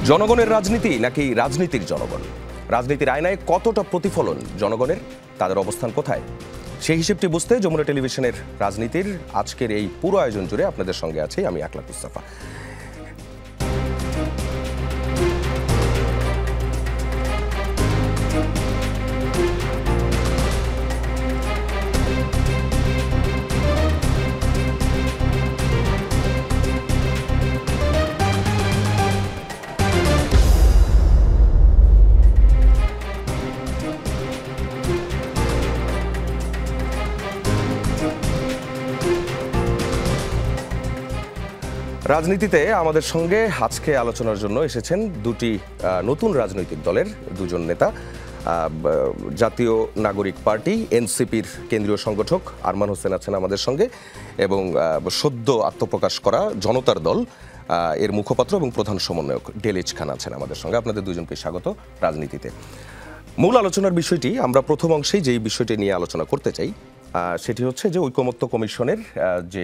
জনগণের রাজনীতি নাকি রাজনীতির জনগণ? রাজনীতির আয়নায় কতটা প্রতিফলন জনগণের, তাদের অবস্থান কোথায়? সেই হিসেবটি বুঝতে যমুনা টেলিভিশনের রাজনীতির আজকের এই পুরো আয়োজন জুড়ে আপনাদের সঙ্গে আছি আমি আকলাক মুস্তাফা। রাজনীতিতে আমাদের সঙ্গে আজকে আলোচনার জন্য এসেছেন দুটি নতুন রাজনৈতিক দলের দুজন নেতা। জাতীয় নাগরিক পার্টি এনসিপির কেন্দ্রীয় সংগঠক আরমান হোসেন আছেন আমাদের সঙ্গে, এবং সদ্য আত্মপ্রকাশ করা জনতার দল এর মুখপাত্র এবং প্রধান সমন্বয়ক ডেলিজ খান আছেন আমাদের সঙ্গে। আপনাদের দুজনকে স্বাগত রাজনীতিতে। মূল আলোচনার বিষয়টি আমরা প্রথম অংশেই যেই বিষয়টি নিয়ে আলোচনা করতে চাই সেটি হচ্ছে যে ঐকমত্য কমিশনের যে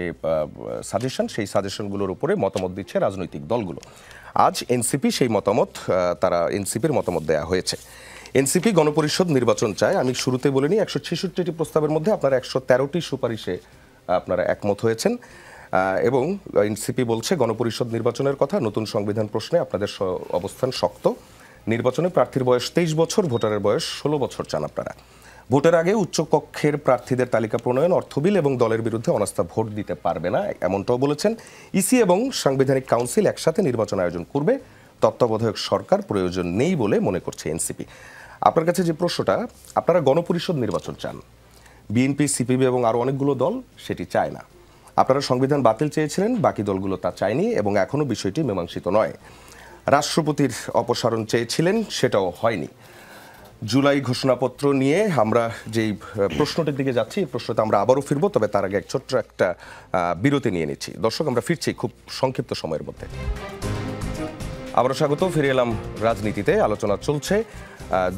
সাজেশন, সেই সাজেশনগুলোর উপরে মতামত দিচ্ছে রাজনৈতিক দলগুলো। আজ এনসিপি সেই মতামত, তারা এনসিপির মতামত দেয়া হয়েছে। এনসিপি গণপরিষদ নির্বাচন চায়। আমি শুরুতে বলিনি 166টি প্রস্তাবের মধ্যে আপনারা 113টি সুপারিশে আপনারা একমত হয়েছেন, এবং এনসিপি বলছে গণপরিষদ নির্বাচনের কথা, নতুন সংবিধান প্রশ্নে আপনাদের অবস্থান শক্ত। নির্বাচনে প্রার্থীর বয়স 23 বছর, ভোটারের বয়স 16 বছর চান আপনারা। ভোটের আগে উচ্চকক্ষের প্রার্থীদের তালিকা প্রণয়ন, অর্থবিল এবং দলের বিরুদ্ধে অনাস্থা ভোট দিতে পারবে না, এমনটাও বলেছেন। ইসি এবং সাংবিধানিক কাউন্সিল একসাথে নির্বাচন আয়োজন করবে, তত্ত্বাবধায়ক সরকার প্রয়োজন নেই বলে মনে করছে এনসিপি। আপনার কাছে যে প্রশ্নটা, আপনারা গণপরিষদ নির্বাচন চান, বিএনপি, সিপিবি এবং আরও অনেকগুলো দল সেটি চায় না। আপনারা সংবিধান বাতিল চেয়েছিলেন, বাকি দলগুলো তা চায়নি এবং এখনও বিষয়টি মীমাংসিত নয়। রাষ্ট্রপতির অপসারণ চেয়েছিলেন, সেটাও হয়নি। জুলাই ঘোষণাপত্র নিয়ে আমরা যেই প্রশ্নটির দিকে যাচ্ছি, এই প্রশ্নতে আমরা আবারও ফিরবো, তবে তার আগে ছোট্ট একটা বিরতি নিয়ে নিচ্ছি। দর্শক, আমরা ফিরছি খুব সংক্ষিপ্ত সময়ের মধ্যে। আবারও স্বাগত, ফিরে এলাম রাজনীতিতে। আলোচনা চলছে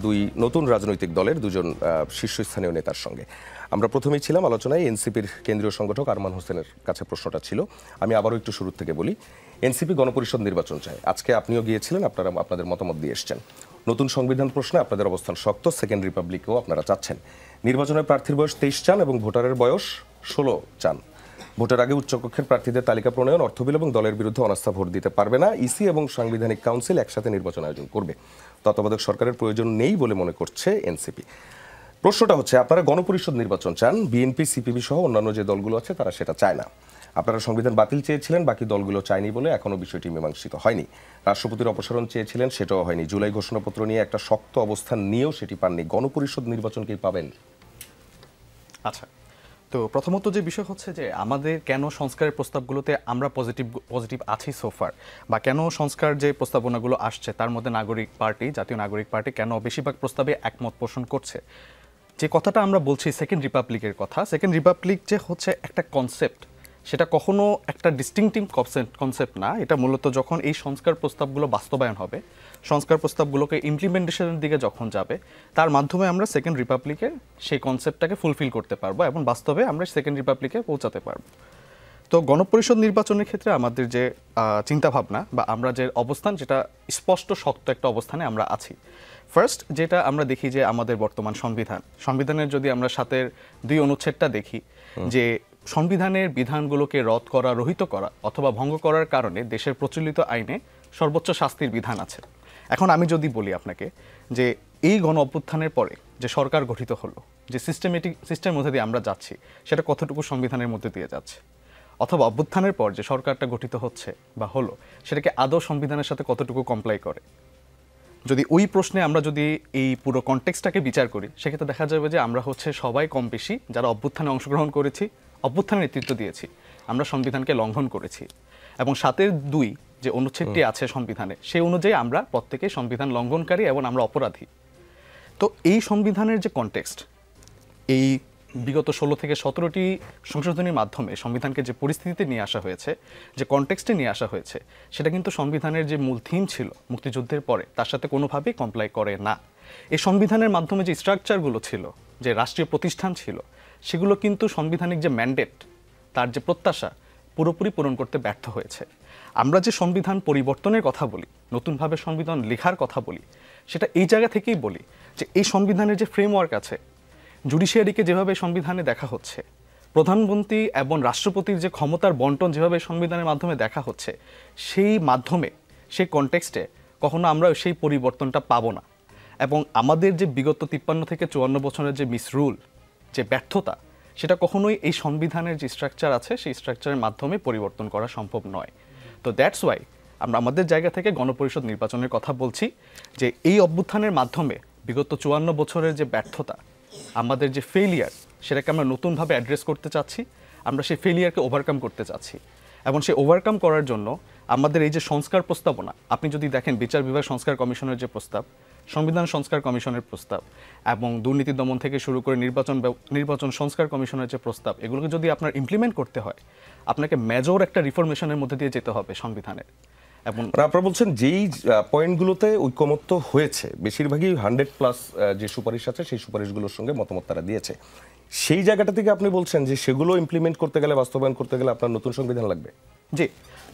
দুই নতুন রাজনৈতিক দলের দুজন শীর্ষস্থানীয় নেতার সঙ্গে। আমরা প্রথমেই ছিলাম আলোচনায় এনসিপির কেন্দ্রীয় সংগঠক আরমান হোসেনের কাছে প্রশ্নটা ছিল। আমি আবারও একটু শুরু থেকে বলি। এনসিপি গণপরিষদ নির্বাচন চায়, আজকে আপনিও গিয়েছিলেন, আপনারা আপনাদের মতামত দিয়ে এসছেন। নতুন সংবিধান প্রশ্নে আপনাদের অবস্থান শক্ত, সেকেন্ড রিপাবলিকেও আপনারা চাচ্ছেন। নির্বাচনের প্রার্থীর বয়স 23 চান এবং ভোটারের বয়স 16 চান। ভোটের আগে উচ্চকক্ষের প্রার্থীদের তালিকা প্রণয়ন, অর্থবিল এবং দলের বিরুদ্ধে অনাস্থা ভোট দিতে পারবে না। ইসি এবং সাংবিধানিক কাউন্সিল একসাথে নির্বাচন আয়োজন করবে, তত্ত্বাবধায়ক সরকারের প্রয়োজন নেই বলে মনে করছে এনসিপি। প্রশ্নটা হচ্ছে, আপনারা গণপরিষদ নির্বাচন চান, বিএনপি, সিপিবি সহ অন্যান্য যে দলগুলো আছে তারা সেটা চায় না। আপনারা সংবিধান বাতিল চেয়েছিলেন, বাকি দলগুলো চায়নি বলে এখনও বিষয়টি মীমাংসিত হয়নি। রাষ্ট্রপতির অপসারণ চেয়েছিলেন, সেটাও হয়নি। জুলাই ঘোষণাপত্র নিয়ে একটা শক্ত অবস্থান নিয়েও সেটি পাননি। গণপরিষদ নির্বাচনকেই পাবেন? আচ্ছা, তো প্রথমত যে বিষয় হচ্ছে যে আমাদের কেন সংস্কারের প্রস্তাবগুলোতে আমরা পজিটিভ আছি সোফার, বা কেন সংস্কার যে প্রস্তাবনাগুলো আসছে তার মধ্যে নাগরিক পার্টি, জাতীয় নাগরিক পার্টি কেন বেশিরভাগ প্রস্তাবে একমত পোষণ করছে। যে কথাটা আমরা বলছি সেকেন্ড রিপাবলিকের কথা, সেকেন্ড রিপাবলিক যে হচ্ছে একটা কনসেপ্ট, সেটা কখনো একটা ডিস্টিংটিভ কনসেপ্ট না। এটা মূলত যখন এই সংস্কার প্রস্তাবগুলো বাস্তবায়ন হবে, সংস্কার প্রস্তাবগুলোকে ইমপ্লিমেন্টেশনের দিকে যখন যাবে, তার মাধ্যমে আমরা সেকেন্ড রিপাবলিকের সেই কনসেপ্টটাকে ফুলফিল করতে পারবো এবং বাস্তবে আমরা সেকেন্ড রিপাবলিকে পৌঁছাতে পারবো। তো গণপরিষদ নির্বাচনের ক্ষেত্রে আমাদের যে চিন্তাভাবনা বা আমরা যে অবস্থান, যেটা স্পষ্ট শক্ত একটা অবস্থানে আমরা আছি। ফার্স্ট যেটা আমরা দেখি যে আমাদের বর্তমান সংবিধানের যদি আমরা 7-এর 2 অনুচ্ছেদটা দেখি, যে সংবিধানের বিধানগুলোকে রদ করা, রহিত করা অথবা ভঙ্গ করার কারণে দেশের প্রচলিত আইনে সর্বোচ্চ শাস্তির বিধান আছে। এখন আমি যদি বলি আপনাকে যে এই গণ অভ্যুত্থানের পরে যে সরকার গঠিত হলো, যে সিস্টেমের মধ্যে দিয়ে আমরা যাচ্ছি, সেটা কতটুকু সংবিধানের মধ্যে দিয়ে যাচ্ছে, অথবা অভ্যুত্থানের পর যে সরকারটা গঠিত হচ্ছে বা হলো, সেটাকে আদৌ সংবিধানের সাথে কতটুকু কমপ্লাই করে। যদি ওই প্রশ্নে আমরা যদি এই পুরো কনটেক্সটটাকে বিচার করি, সেক্ষেত্রে দেখা যাবে যে আমরা হচ্ছে সবাই কম বেশি যারা অভ্যুত্থানে অংশগ্রহণ করেছি, অভ্যুত্থানের নেতৃত্ব দিয়েছি, আমরা সংবিধানকে লঙ্ঘন করেছি। এবং 7-এর 2 যে অনুচ্ছেদটি আছে সংবিধানে, সেই অনুযায়ী আমরা প্রত্যেকেই সংবিধান লঙ্ঘনকারী এবং আমরা অপরাধী। তো এই সংবিধানের যে কনটেক্সট, এই বিগত 16 থেকে 17টি সংশোধনীর মাধ্যমে সংবিধানকে যে পরিস্থিতিতে নিয়ে আসা হয়েছে, যে কনটেক্সটে নিয়ে আসা হয়েছে, সেটা কিন্তু সংবিধানের যে মূল থিম ছিল মুক্তিযুদ্ধের পরে, তার সাথে কোনোভাবেই কমপ্লাই করে না। এই সংবিধানের মাধ্যমে যে স্ট্রাকচারগুলো ছিল, যে রাষ্ট্রীয় প্রতিষ্ঠান ছিল, সেগুলো কিন্তু সাংবিধানিক যে ম্যান্ডেট, তার যে প্রত্যাশা, পুরোপুরি পূরণ করতে ব্যর্থ হয়েছে। আমরা যে সংবিধান পরিবর্তনের কথা বলি, নতুনভাবে সংবিধান লেখার কথা বলি, সেটা এই জায়গা থেকেই বলি যে এই সংবিধানের যে ফ্রেমওয়ার্ক আছে, জুডিশিয়ারিকে যেভাবে সংবিধানে দেখা হচ্ছে, প্রধানমন্ত্রী এবং রাষ্ট্রপতির যে ক্ষমতার বন্টন যেভাবে সংবিধানের মাধ্যমে দেখা হচ্ছে, সেই মাধ্যমে সেই কনটেক্সটে কখনো আমরা সেই পরিবর্তনটা পাবো না। এবং আমাদের যে বিগত 53 থেকে 54 বছরের যে মিসরুল, যে ব্যর্থতা, সেটা কখনোই এই সংবিধানের যে স্ট্রাকচার আছে সেই স্ট্রাকচারের মাধ্যমে পরিবর্তন করা সম্ভব নয়। তো দ্যাটস ওয়াই আমরা আমাদের জায়গা থেকে গণপরিষদ নির্বাচনের কথা বলছি, যে এই অভ্যুত্থানের মাধ্যমে বিগত 54 বছরের যে ব্যর্থতা, আমাদের যে ফেলিয়ার, সেটাকে আমরা নতুনভাবে অ্যাড্রেস করতে চাচ্ছি। আমরা সেই ফেলিয়ারকে ওভারকাম করতে চাচ্ছি, এবং সেই ওভারকাম করার জন্য আমাদের এই যে সংস্কার প্রস্তাবনা, আপনি যদি দেখেন বিচার বিভাগ সংস্কার কমিশনের যে প্রস্তাব, সংবিধান সংস্কার কমিশনের প্রস্তাব, এবং দুর্নীতি দমন থেকে শুরু করে নির্বাচন সংস্কার কমিশনের যে প্রস্তাব, এগুলোকে যদি আপনার ইমপ্লিমেন্ট করতে হয়, আপনাকে মেজর একটা রিফরমেশনের মধ্যে দিয়ে যেতে হবে সংবিধানের। এবং আপনারা বলছেন যেই পয়েন্টগুলোতে ঐকমত্য হয়েছে, বেশিরভাগই 100+ যে সুপারিশ আছে সেই সুপারিশগুলোর সঙ্গে মতামত তারা দিয়েছে, সেই জায়গাটা থেকে আপনি বলছেন যে সেগুলো ইমপ্লিমেন্ট করতে গেলে, বাস্তবায়ন করতে গেলে আপনার নতুন সংবিধান লাগবে। জি,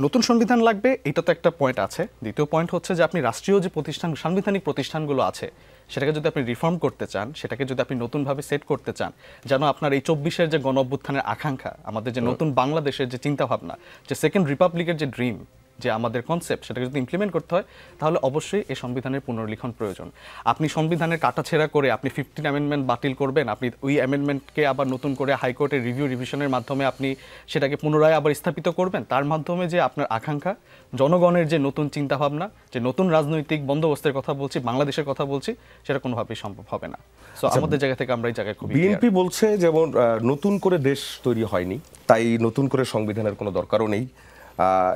নতুন সংবিধান লাগবে, এটা তো একটা পয়েন্ট আছে। দ্বিতীয় পয়েন্ট হচ্ছে যে আপনি রাষ্ট্রীয় যে প্রতিষ্ঠান, সাংবিধানিক প্রতিষ্ঠানগুলো আছে, সেটাকে যদি আপনি রিফর্ম করতে চান, সেটাকে যদি আপনি নতুনভাবে সেট করতে চান, যেন আপনার এই 24-এর যে গণ অভ্যুত্থানের আকাঙ্ক্ষা, আমাদের যে নতুন বাংলাদেশের যে চিন্তাভাবনা, যে সেকেন্ড রিপাবলিকের যে ড্রিম, যে আমাদের কনসেপ্ট, সেটাকে যদি ইমপ্লিমেন্ট করতে হয়, তাহলে অবশ্যই এই সংবিধানের পুনর্লিখন প্রয়োজন। আপনি সংবিধানের কাটাছেঁড়া করে আপনি 15 অ্যামেন্ডমেন্ট বাতিল করবেন, আপনি ওই অ্যামেন্ডমেন্টকে আবার নতুন করে হাইকোর্টের রিভিশনের মাধ্যমে আপনি সেটাকে পুনরায় আবার স্থাপিত করবেন, তার মাধ্যমে যে আপনার আকাঙ্ক্ষা, জনগণের যে নতুন চিন্তাভাবনা, যে নতুন রাজনৈতিক বন্দোবস্তের কথা বলছি, বাংলাদেশের কথা বলছি, সেটা কোনোভাবেই সম্ভব হবে না। সো আমাদের জায়গা থেকে আমরা এই জায়গায় খুবই বিএনপি বলছে যেমন নতুন করে দেশ তৈরি হয়নি, তাই নতুন করে সংবিধানের কোনো দরকারও নেই,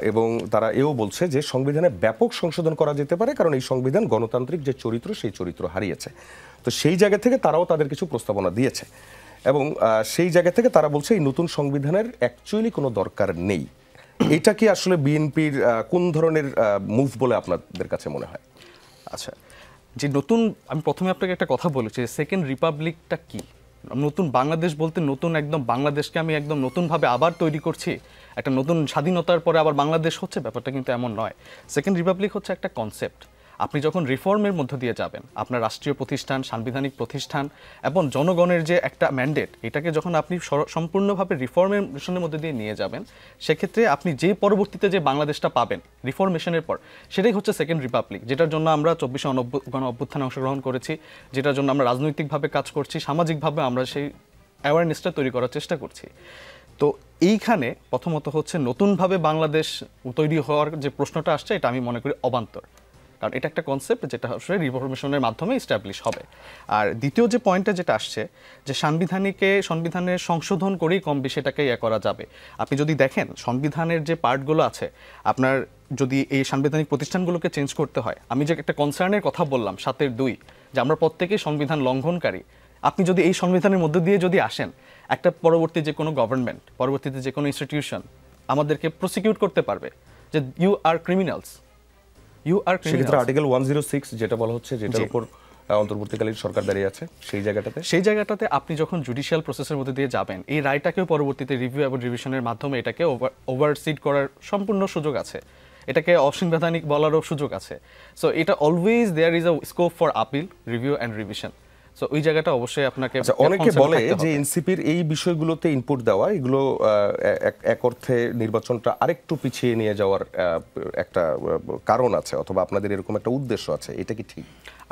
এবং তারা এও বলছে যে সংবিধানে ব্যাপক সংশোধন করা যেতে পারে, কারণ এই সংবিধান গণতান্ত্রিক যে চরিত্র, সেই চরিত্র হারিয়েছে। তো সেই জায়গা থেকে তারাও তাদের কিছু প্রস্তাবনা দিয়েছে, এবং সেই জায়গা থেকে তারা বলছে এই নতুন সংবিধানের অ্যাকচুয়ালি কোনো দরকার নেই। এটা কি আসলে বিএনপির কোন ধরনের মুভ বলে আপনাদের কাছে মনে হয়? আচ্ছা, যে নতুন, আমি প্রথমে আপনাকে একটা কথা বলেছি, সেকেন্ড রিপাবলিকটা কি? নতুন বাংলাদেশ বলতে নতুন একদম বাংলাদেশকে আমি একদম নতুনভাবে আবার তৈরি করছি, একটা নতুন স্বাধীনতার পরে আবার বাংলাদেশ হচ্ছে, ব্যাপারটা কিন্তু এমন নয়। সেকেন্ড রিপাবলিক হচ্ছে একটা কনসেপ্ট। আপনি যখন রিফর্মের মধ্য দিয়ে যাবেন, আপনার রাষ্ট্রীয় প্রতিষ্ঠান, সাংবিধানিক প্রতিষ্ঠান এবং জনগণের যে একটা ম্যান্ডেট, এটাকে যখন আপনি সম্পূর্ণভাবে রিফর্মেশনের মধ্যে দিয়ে নিয়ে যাবেন, সেক্ষেত্রে আপনি যে পরবর্তীতে যে বাংলাদেশটা পাবেন রিফর্মেশনের পর, সেটাই হচ্ছে সেকেন্ড রিপাবলিক, যেটার জন্য আমরা 24 গণ অভ্যুত্থানে অংশগ্রহণ করেছি, যেটার জন্য আমরা রাজনৈতিকভাবে কাজ করছি, সামাজিকভাবে আমরা সেই অ্যাওয়ারনেসটা তৈরি করার চেষ্টা করছি। তো এইখানে প্রথমত হচ্ছে নতুনভাবে বাংলাদেশ তৈরি হওয়ার যে প্রশ্নটা আসছে, এটা আমি মনে করি অবান্তর, কারণ এটা একটা কনসেপ্ট যেটা আসলে রিফরমেশনের মাধ্যমে এস্টাবলিশ হবে। আর দ্বিতীয় যে পয়েন্টটা যেটা আসছে, যে সংবিধানের সংশোধন করেই কম বেশি এটাকে করা যাবে। আপনি যদি দেখেন সংবিধানের যে পার্টগুলো আছে, আপনার যদি এই সাংবিধানিক প্রতিষ্ঠানগুলোকে চেঞ্জ করতে হয়, আমি যে একটা কনসার্নের কথা বললাম 7-2, যে আমরা প্রত্যেকেই সংবিধান লঙ্ঘনকারী, আপনি যদি এই সংবিধানের মধ্যে দিয়ে যদি আসেন, একটা পরবর্তী যে কোনো গভর্নমেন্ট, পরবর্তীতে যে কোনো ইনস্টিটিউশন আমাদেরকে প্রসিকিউট করতে পারবে যে ইউ আর ক্রিমিনালস। সেক্ষেত্রে আর্টিকেল 106 যেটা বলা হচ্ছে, যেটার উপর অন্তর্বর্তীকালীন সরকার দাঁড়িয়ে আছে, সেই জায়গাটাতে আপনি যখন জুডিশিয়াল প্রসেসের মধ্যে দিয়ে যাবেন, এই রায়টাকেও পরবর্তীতে রিভিউ এবং রিভিশনের মাধ্যমে এটাকে ওভারসিড করার সম্পূর্ণ সুযোগ আছে, এটাকে অসাংবিধানিক বলারও সুযোগ আছে। সো এটা always there is a scope for appeal, review and revision. So ওই জায়গাটা অবশ্যই আপনাকে, অনেকে বলে যে এনসিপির এই বিষয়গুলোতে ইনপুট দেওয়া, এগুলো এক অর্থে নির্বাচনটা আরেকটু পিছিয়ে নিয়ে যাওয়ার একটা কারণ আছে, অথবা আপনাদের এরকম একটা উদ্দেশ্য আছে, এটা কি ঠিক?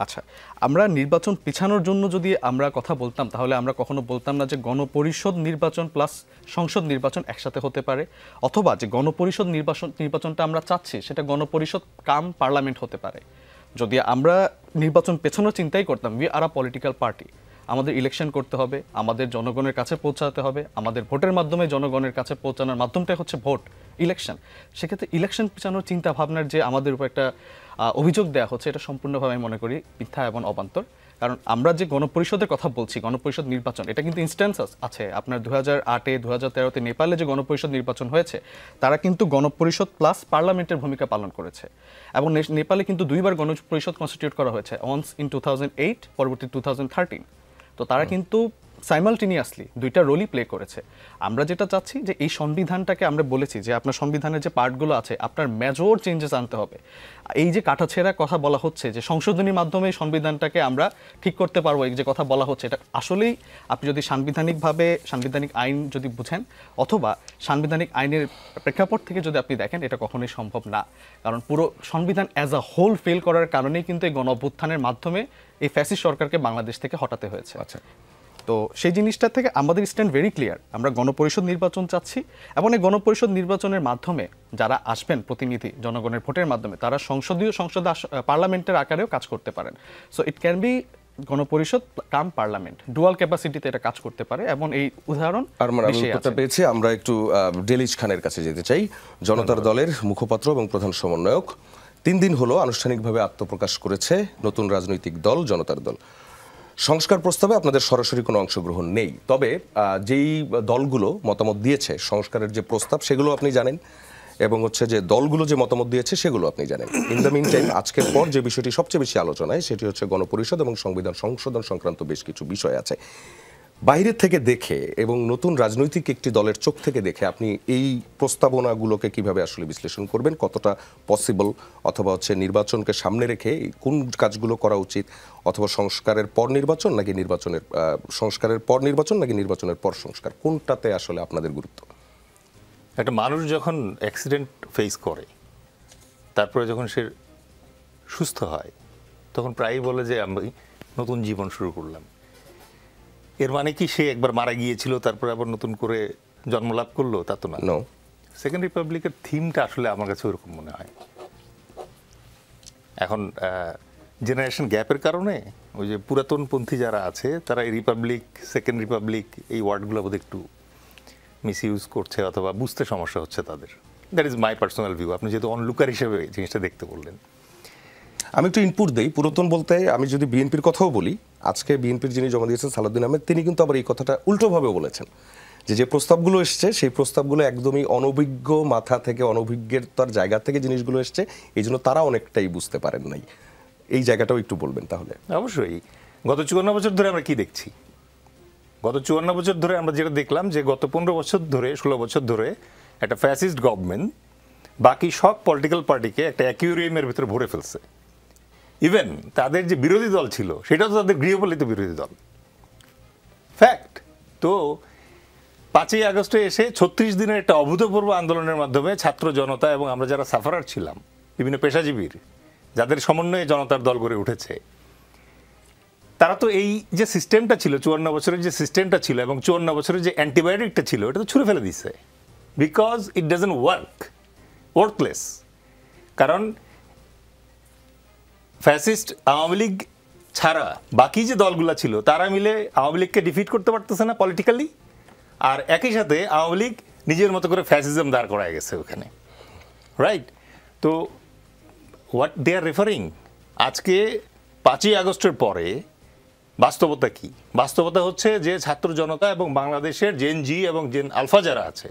আচ্ছা, আমরা নির্বাচন পিছানোর জন্য যদি আমরা কথা বলতাম, তাহলে আমরা কখনো বলতাম না যে গণপরিষদ নির্বাচন প্লাস সংসদ নির্বাচন একসাথে হতে পারে, অথবা যে গণপরিষদ নির্বাচনটা আমরা চাচ্ছি সেটা গণপরিষদ কাম পার্লামেন্ট হতে পারে। যদি আমরা নির্বাচন পেছানোর চিন্তাই করতাম, we are a political party, আমাদের ইলেকশন করতে হবে, আমাদের জনগণের কাছে পৌঁছাতে হবে, আমাদের ভোটের মাধ্যমে জনগণের কাছে পৌঁছানোর মাধ্যমটাই হচ্ছে ভোট, ইলেকশন। সেক্ষেত্রে ইলেকশন পেছানোর চিন্তা ভাবনার যে আমাদের উপর একটা অভিযোগ দেওয়া হচ্ছে, এটা সম্পূর্ণভাবে আমি মনে করি মিথ্যা এবং অবান্তর। কারণ আমরা যে গণপরিষদের কথা বলছি, গণপরিষদ নির্বাচন, এটা কিন্তু ইনস্ট্যান্স আছে। আপনার 2008-এ 2013-তে নেপালে যে গণপরিষদ নির্বাচন হয়েছে, তারা কিন্তু গণপরিষদ প্লাস পার্লামেন্টের ভূমিকা পালন করেছে, এবং নেপালে কিন্তু 2বার গণপরিষদ কনস্টিটিউট করা হয়েছে, ওয়ান্স ইন 2008, পরবর্তী 2013। তো তারা কিন্তু সাইমালটেনিয়াসলি দুইটা রোলই প্লে করেছে। আমরা যেটা চাচ্ছি যে এই সংবিধানটাকে আমরা বলেছি যে আপনার সংবিধানের যে পার্টগুলো আছে আপনার মেজর চেঞ্জেস আনতে হবে। এই যে কাটাছেঁড়া কথা বলা হচ্ছে যে সংশোধনীর মাধ্যমে এই সংবিধানটাকে আমরা ঠিক করতে পারবো, এই যে কথা বলা হচ্ছে, এটা আসলেই আপনি যদি সাংবিধানিকভাবে সাংবিধানিক আইন যদি বুঝেন অথবা সাংবিধানিক আইনের প্রেক্ষাপট থেকে যদি আপনি দেখেন, এটা কখনোই সম্ভব না। কারণ পুরো সংবিধান অ্যাজ আ হোল ফেল করার কারণেই কিন্তু এই গণঅভ্যুত্থানের মাধ্যমে এই ফ্যাসিস্ট সরকারকে বাংলাদেশ থেকে হটাতে হয়েছে। আচ্ছা, তো সেই জিনিসটা থেকে আমাদের স্ট্যান্ড ভেরি ক্লিয়ার। আমরা গণপরিষদ নির্বাচন চাচ্ছি এবং এই গণপরিষদ নির্বাচনের মাধ্যমে যারা আসবেন প্রতিনিধি জনগণের ভোটের মাধ্যমে, তারা পার্লামেন্টের আকারেও কাজ করতে পারেন। So it can be Gana Parishad come parliament, dual ক্যাপাসিটিতে এটা কাজ করতে পারে এবং এই উদাহরণ পেয়েছি। আমরা একটু ডেলিজ খানের কাছে যেতে চাই। জনতার দলের মুখপাত্র এবং প্রধান সমন্বয়ক 3 দিন হলো আনুষ্ঠানিকভাবে আত্মপ্রকাশ করেছে নতুন রাজনৈতিক দল জনতার দল। সংস্কার প্রস্তাবে আপনাদের সরাসরি কোনো অংশগ্রহণ নেই, তবে যেই দলগুলো মতামত দিয়েছে সংস্কারের যে প্রস্তাব সেগুলো আপনি জানেন এবং হচ্ছে যে দলগুলো যে মতামত দিয়েছে সেগুলো আপনি জানেন। ইন দ্য মিন টাইম আজকের পর যে বিষয়টি সবচেয়ে বেশি আলোচনায় সেটি হচ্ছে গণপরিষদ এবং সংবিধান সংশোধন সংক্রান্ত বেশ কিছু বিষয় আছে। বাইরের থেকে দেখে এবং নতুন রাজনৈতিক একটি দলের চোখ থেকে দেখে আপনি এই প্রস্তাবনাগুলোকে কিভাবে আসলে বিশ্লেষণ করবেন? কতটা পসিবল, অথবা হচ্ছে নির্বাচনকে সামনে রেখে কোন কাজগুলো করা উচিত, অথবা সংস্কারের পর নির্বাচন নাকি সংস্কারের পর নির্বাচন নাকি নির্বাচনের পর সংস্কার, কোনটাতে আসলে আপনাদের গুরুত্ব? একটা মানুষ যখন অ্যাক্সিডেন্ট ফেস করে তারপরে যখন সে সুস্থ হয় তখন প্রায়ই বলে যে আমি নতুন জীবন শুরু করলাম। এর মানে কি সে একবার মারা গিয়েছিল তারপরে আবার নতুন করে জন্মলাভ করলো? তা তো না। সেকেন্ড রিপাবলিকের থিমটা আসলে আমার কাছে ওরকম মনে হয়। এখন জেনারেশন গ্যাপের কারণে ওই যে পুরাতনপন্থী যারা আছে তারা এই রিপাবলিক, সেকেন্ড রিপাবলিক এই ওয়ার্ডগুলো বোধহয় একটু মিস ইউজ করছে অথবা বুঝতে সমস্যা হচ্ছে তাদের। That is my personal view. আপনি যেহেতু অনলুকার হিসেবে জিনিসটা দেখতে বললেন, আমি একটু ইনপুট দেই। পুরাতন বলতে আমি যদি বিএনপির কথাও বলি, আজকে বিএনপির যিনি জমা দিয়েছেন সালাউদ্দিন আহমেদ, তিনি কিন্তু আবার এই কথাটা উল্টোভাবে বলেছেন যে প্রস্তাবগুলো এসছে সেই প্রস্তাবগুলো একদমই অনভিজ্ঞ মাথা থেকে, অনভিজ্ঞতার জায়গা থেকে জিনিসগুলো এসছে, এই জন্য তারা অনেকটাই বুঝতে পারেন নাই। এই জায়গাটাও একটু বলবেন তাহলে। অবশ্যই। গত 54 বছর ধরে আমরা কি দেখছি? গত 54 বছর ধরে আমরা যেটা দেখলাম যে গত 15 বছর ধরে, 16 বছর ধরে একটা ফ্যাসিস্ট গভর্নমেন্ট বাকি সব পলিটিক্যাল পার্টিকে একটা অ্যাকুয়ারিয়ামের ভিতরে ভরে ফেলছে। ইভেন তাদের যে বিরোধী দল ছিল সেটাও তো তাদের গৃহপালিত বিরোধী দল, ফ্যাক্ট। তো 5ই আগস্টে এসে 36 দিনের একটা অভূতপূর্ব আন্দোলনের মাধ্যমে ছাত্র জনতা এবং আমরা যারা সাফারার ছিলাম, বিভিন্ন পেশাজীবীর যাদের সমন্বয়ে জনতার দল গড়ে উঠেছে, তারা তো এই যে সিস্টেমটা ছিল 54 বছরের যে সিস্টেমটা ছিল এবং 54 বছরের যে অ্যান্টিবায়োটিকটা ছিল এটা তো ছুঁড়ে ফেলে দিচ্ছে, বিকজ ইট ডাজন্ট ওয়ার্কলেস। কারণ ফ্যাসিস্ট আওয়ামী লীগ ছাড়া বাকি যে দলগুলো ছিল তারা মিলে আওয়ামী লীগকে ডিফিট করতে পারতেছে না পলিটিক্যালি, আর একই সাথে আওয়ামী লীগ নিজের মতো করে ফ্যাসিজম দাঁড় করায় গেছে ওখানে, রাইট? তো হোয়াট দে আর রেফারিং, আজকে 5ই আগস্টের পরে বাস্তবতা কি? বাস্তবতা হচ্ছে যে ছাত্র জনতা এবং বাংলাদেশের জেন জি এবং জেন আলফা যারা আছে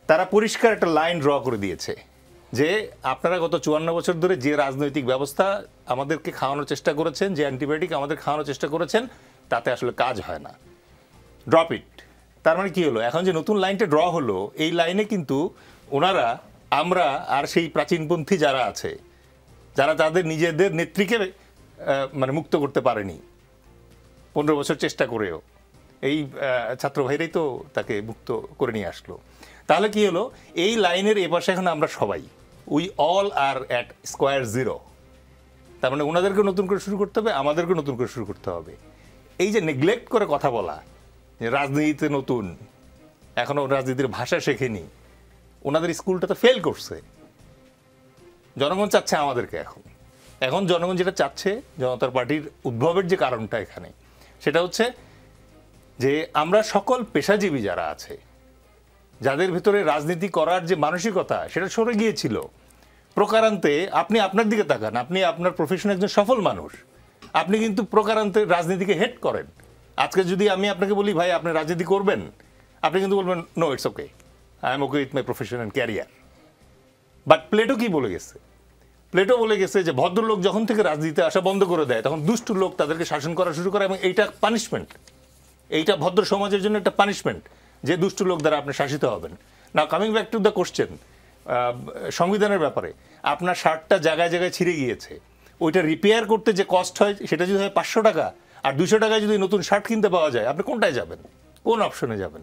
তারা পরিষ্কার একটা লাইন ড্র করে দিয়েছে যে আপনারা গত 54 বছর ধরে যে রাজনৈতিক ব্যবস্থা আমাদেরকে খাওয়ানোর চেষ্টা করেছেন, যে অ্যান্টিবায়োটিক আমাদের খাওয়ানোর চেষ্টা করেছেন, তাতে আসলে কাজ হয় না, ড্রপ ইট। তার মানে কি হলো? এখন যে নতুন লাইনটা ড্র হলো, এই লাইনে কিন্তু ওনারা, আমরা আর সেই প্রাচীনপন্থী যারা আছে, যারা তাদের নিজেদের নেত্রীকে মানে মুক্ত করতে পারেনি 15 বছর চেষ্টা করেও, এই ছাত্র ভাইরাই তো তাকে মুক্ত করে নিয়ে আসলো। তাহলে কি হলো? এই লাইনের এপাশে এখন আমরা সবাই, we all are at square zero. তার মানে ওনাদেরকে নতুন করে শুরু করতে হবে, আমাদেরকে নতুন করে শুরু করতে হবে। এই যে নেগলেক্ট করে কথা বলা, রাজনীতিতে নতুন, এখনও রাজনীতির ভাষা শেখেনি, ওনাদের স্কুলটা তো ফেল করছে। জনগণ চাচ্ছে আমাদেরকে এখন জনগণ যেটা চাচ্ছে, জনতার পার্টির উদ্ভবের যে কারণটা এখানে, সেটা হচ্ছে যে আমরা সকল পেশাজীবী যারা আছে, যাদের ভিতরে রাজনীতি করার যে মানসিকতা সেটা সরে গিয়েছিল। প্রকারান্তে আপনি আপনার দিকে তাকান, আপনি আপনার প্রফেশনে একজন সফল মানুষ, আপনি কিন্তু প্রকারান্তে রাজনীতিকে হেট করেন। আজকে যদি আমি আপনাকে বলি ভাই আপনি রাজনীতি করবেন, আপনি কিন্তু বলবেন no, it's okay, I am okay with my profession and career. But Plato কি বলে গেছে? প্লেটো বলে গেছে যে ভদ্রলোক যখন থেকে রাজনীতিতে আসা বন্ধ করে দেয় তখন দুষ্ট লোক তাদেরকে শাসন করা শুরু করে এবং এইটা পানিশমেন্ট, এইটা ভদ্র সমাজের জন্য একটা পানিশমেন্ট যে দুষ্ট লোক দ্বারা আপনি শাসিত হবেন। না, coming back to the question, সংবিধানের ব্যাপারে আপনার শার্টটা জায়গায় জায়গায় ছিঁড়ে গিয়েছে, ওইটা রিপেয়ার করতে যে কস্ট হয় সেটা যদি হয় 500 টাকা, আর 200 টাকায় যদি নতুন শার্ট কিনতে পাওয়া যায়, আপনি কোনটায় যাবেন, কোন অপশনে যাবেন?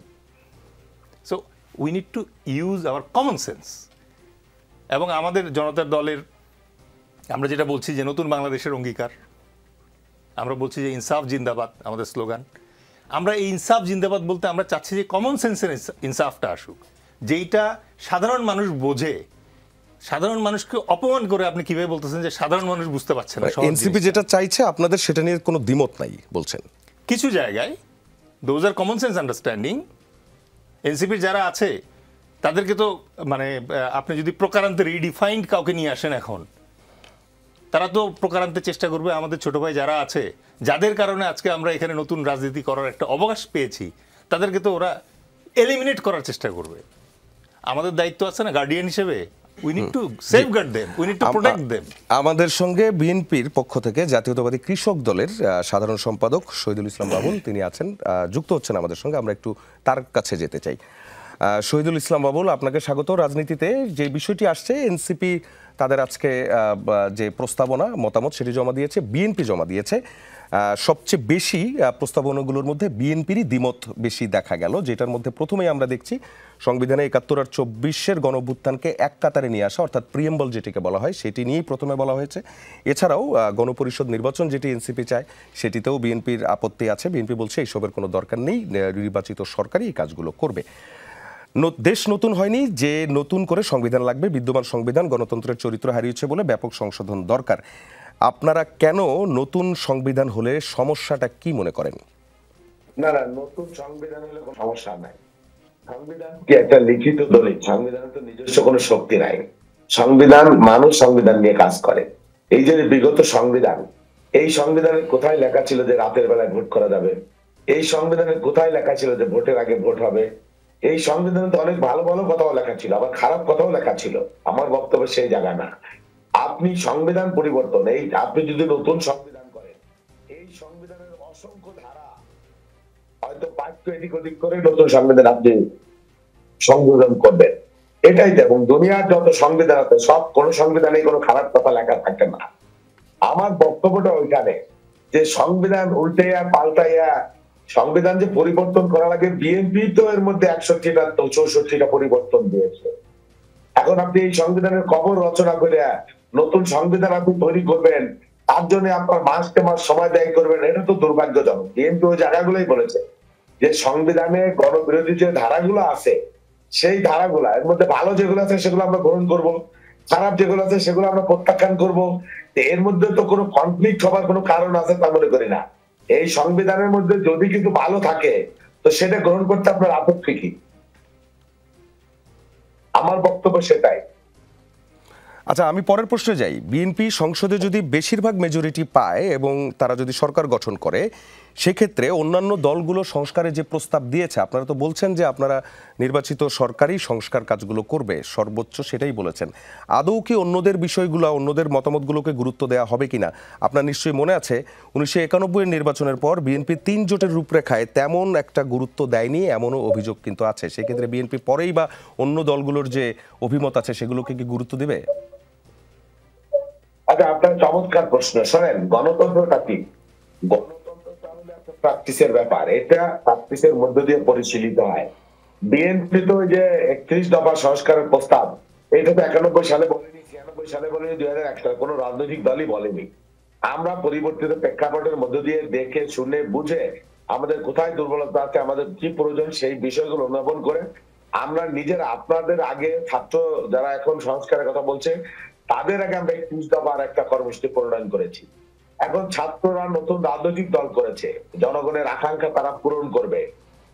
So we need to use hour common sense. এবং আমাদের জনতার দলের আমরা যেটা বলছি যে নতুন বাংলাদেশের অঙ্গীকার, আমরা বলছি যে ইনসাফ জিন্দাবাদ আমাদের স্লোগান। আমরা এই ইনসাফ জিন্দাবাদ বলতে আমরা চাচ্ছি যে কমন সেন্সের ইনসাফটা আসুক, যেইটা সাধারণ মানুষ বোঝে। সাধারণ মানুষকে অপমান করে আপনি কিভাবে বলতেছেন যে সাধারণ মানুষ বুঝতে পারছে না? এনসিপি যেটা চাইছে আপনাদের সেটা নিয়ে কোনো দ্বিমত নাই বলছেন? কিছু জায়গায় those are common sense understanding. এনসিপির যারা আছে তাদেরকে তো মানে আপনি যদি প্রকারান্তে রিডিফাইন্ড কাউকে নিয়ে আসেন এখন, তারা তো প্রকারান্তে চেষ্টা করবে আমাদের ছোট ভাই যারা আছে, যাদের কারণে আজকে আমরা এখানে নতুন রাজনীতি করার একটা অবকাশ পেয়েছি, তাদেরকে তো ওরা এলিমিনেট করার চেষ্টা করবে। আমাদের দায়িত্ব আছে না গার্ডিয়ান হিসেবে, we need to safeguard them, we need to protect them. আমাদের সঙ্গে বিএনপির পক্ষ থেকে জাতীয়তাবাদী কৃষক দলের সাধারণ সম্পাদক শহীদুল ইসলাম বাবুল তিনি আছেন, যুক্ত হচ্ছেন আমাদের সঙ্গে। আমরা একটু তার কাছে যেতে চাই। শহীদুল ইসলাম বাবুল, আপনাকে স্বাগত। রাজনীতিতে যে বিষয়টি আসছে, এনসিপি তাদের আজকে যে প্রস্তাবনা মতামত সেটি জমা দিয়েছে, বিএনপি জমা দিয়েছে। সবচেয়ে বেশি প্রস্তাবনাগুলোর মধ্যে বিএনপিরই দ্বিমত বেশি দেখা গেল, যেটার মধ্যে প্রথমেই আমরা দেখছি সংবিধানে ৭১ আর ২৪-এর গণঅভ্যুত্থানকে এক কাতারে নিয়ে আসা, অর্থাৎ প্রিয়েম্বল যেটিকে বলা হয় সেটি নিয়েই প্রথমে বলা হয়েছে। এছাড়াও গণপরিষদ নির্বাচন যেটি এনসিপি চায় সেটিতেও বিএনপির আপত্তি আছে। বিএনপি বলছে এইসবের কোনো দরকার নেই, নির্বাচিত সরকারই এই কাজগুলো করবে। দেশ নতুন হয়নি, যে নতুন করে সংবিধান লাগবে, বিদ্যমান সংবিধান গণতন্ত্রের চরিত্র হারিয়েছে বলে ব্যাপক সংশোধন দরকার। আপনারা কেন নতুন সংবিধান হলে সমস্যাটা কি মনে করেন? না, নতুন সংবিধান হলে কোনো সমস্যা নাই। সংবিধান কি একটা লিখিত দলিল? সংবিধানের তো নিজস্ব কোনো শক্তি নাই। সংবিধান, মানুষ সংবিধান নিয়ে কাজ করে। এই যে বিগত সংবিধান, এই সংবিধানের কোথায় লেখা ছিল যে রাতের বেলায় ভোট করা যাবে? এই সংবিধানের কোথায় লেখা ছিল যে ভোটের আগে ভোট হবে? এই সংবিধানে তো অনেক ভালো ভালো কথাও লেখা ছিল, আবার খারাপ কথাও লেখা ছিল। আমার বক্তব্য সেই জায়গা না। আপনি সংবিধান পরিবর্তন, এই আপনি যদি নতুন সংবিধান করেন, এই সংবিধানের অসংখ্য ধারা হয়তো বাক্য এদিক ওদিক করে নতুন সংবিধান আপনি সংযোজন করবেন, এটাই তো। এবং দুনিয়ার যত সংবিধান আছে সব, কোন সংবিধানে কোনো খারাপ কথা লেখা থাকে না। আমার বক্তব্যটা ওইখানে যে সংবিধান উল্টাইয়া পাল্টাইয়া সংবিধান যে পরিবর্তন করা লাগে, বিএনপি তো এর মধ্যে 61টা 64টা পরিবর্তন দিয়েছে। এখন আপনি এই সংবিধানের কবর রচনা করে নতুন সংবিধান আপনি তৈরি করবেন, তার জন্য আপনার মাসকে মাস সময় ব্যয় করবেন, এটা তো দুর্ভাগ্যজনক। বিএনপি ওই জায়গাগুলোই বলেছে যে সংবিধানে গণবিরোধী যে ধারাগুলো আছে, সেই ধারাগুলা এর মধ্যে ভালো যেগুলো আছে সেগুলো আমরা গ্রহণ করব, খারাপ যেগুলো আছে সেগুলো আমরা প্রত্যাখ্যান করব। এর মধ্যে তো কোনো কনফ্লিক্ট হবার কোনো কারণ আছে তা মনে করি না। এই সংবিধানের মধ্যে যদি কিছু ভালো থাকে তো সেটা গ্রহণ করতে আপনার আপত্তি কি? আমার বক্তব্য সেটাই। আচ্ছা, আমি পরের প্রশ্নে যাই। বিএনপি সংসদে যদি বেশিরভাগ মেজরিটি পায় এবং তারা যদি সরকার গঠন করে, সেক্ষেত্রে অন্যান্য দলগুলো সংস্কারের যে প্রস্তাব দিয়েছে, আপনারা তো বলছেন যে আপনারা নির্বাচিত সরকারই সংস্কার কাজগুলো করবে, সর্বোচ্চ সেটাই বলেছেন। আদৌ কি অন্যদের বিষয়গুলো, অন্যদের মতামতগুলোকে গুরুত্ব দেওয়া হবে কিনা? আপনার নিশ্চয়ই মনে আছে 1991-এর নির্বাচনের পর বিএনপি 3 জোটের রূপরেখায় তেমন একটা গুরুত্ব দেয়নি, এমনও অভিযোগ কিন্তু আছে। সেক্ষেত্রে বিএনপি পরেই বা অন্য দলগুলোর যে অভিমত আছে সেগুলোকে কি গুরুত্ব দেবে? আচ্ছা, আপনার চমৎকার প্রশ্ন। শোনেন, গণতন্ত্রটা কি? গণতন্ত্রটা হলো একটা প্র্যাকটিসের ব্যাপার, এটা প্র্যাকটিসের মধ্য দিয়ে পরিচালিত হয়। বিএনপি তো যে 31 দফা সংস্কারের প্রস্তাব, এটা তো 91 সালে বলেনি, 96 সালে বলেনি, 2001 সালে কোনো রাজনৈতিক দলই বলেনি। আমরা পরিবর্তিত প্রেক্ষাপটের মধ্য দিয়ে দেখে শুনে বুঝে আমাদের কোথায় দুর্বলতা আছে, আমাদের কি প্রয়োজন, সেই বিষয়গুলো অনুধাবন করে আমরা নিজেরা, আপনাদের আগে ছাত্র যারা এখন সংস্কারের কথা বলছে তাদের আগে আমরা 31 দফার একটা কর্মসূচি প্রণয়ন করেছি। এখন ছাত্ররা নতুন রাজনৈতিক দল করেছে, জনগণের আকাঙ্ক্ষা তারা পূরণ করবে।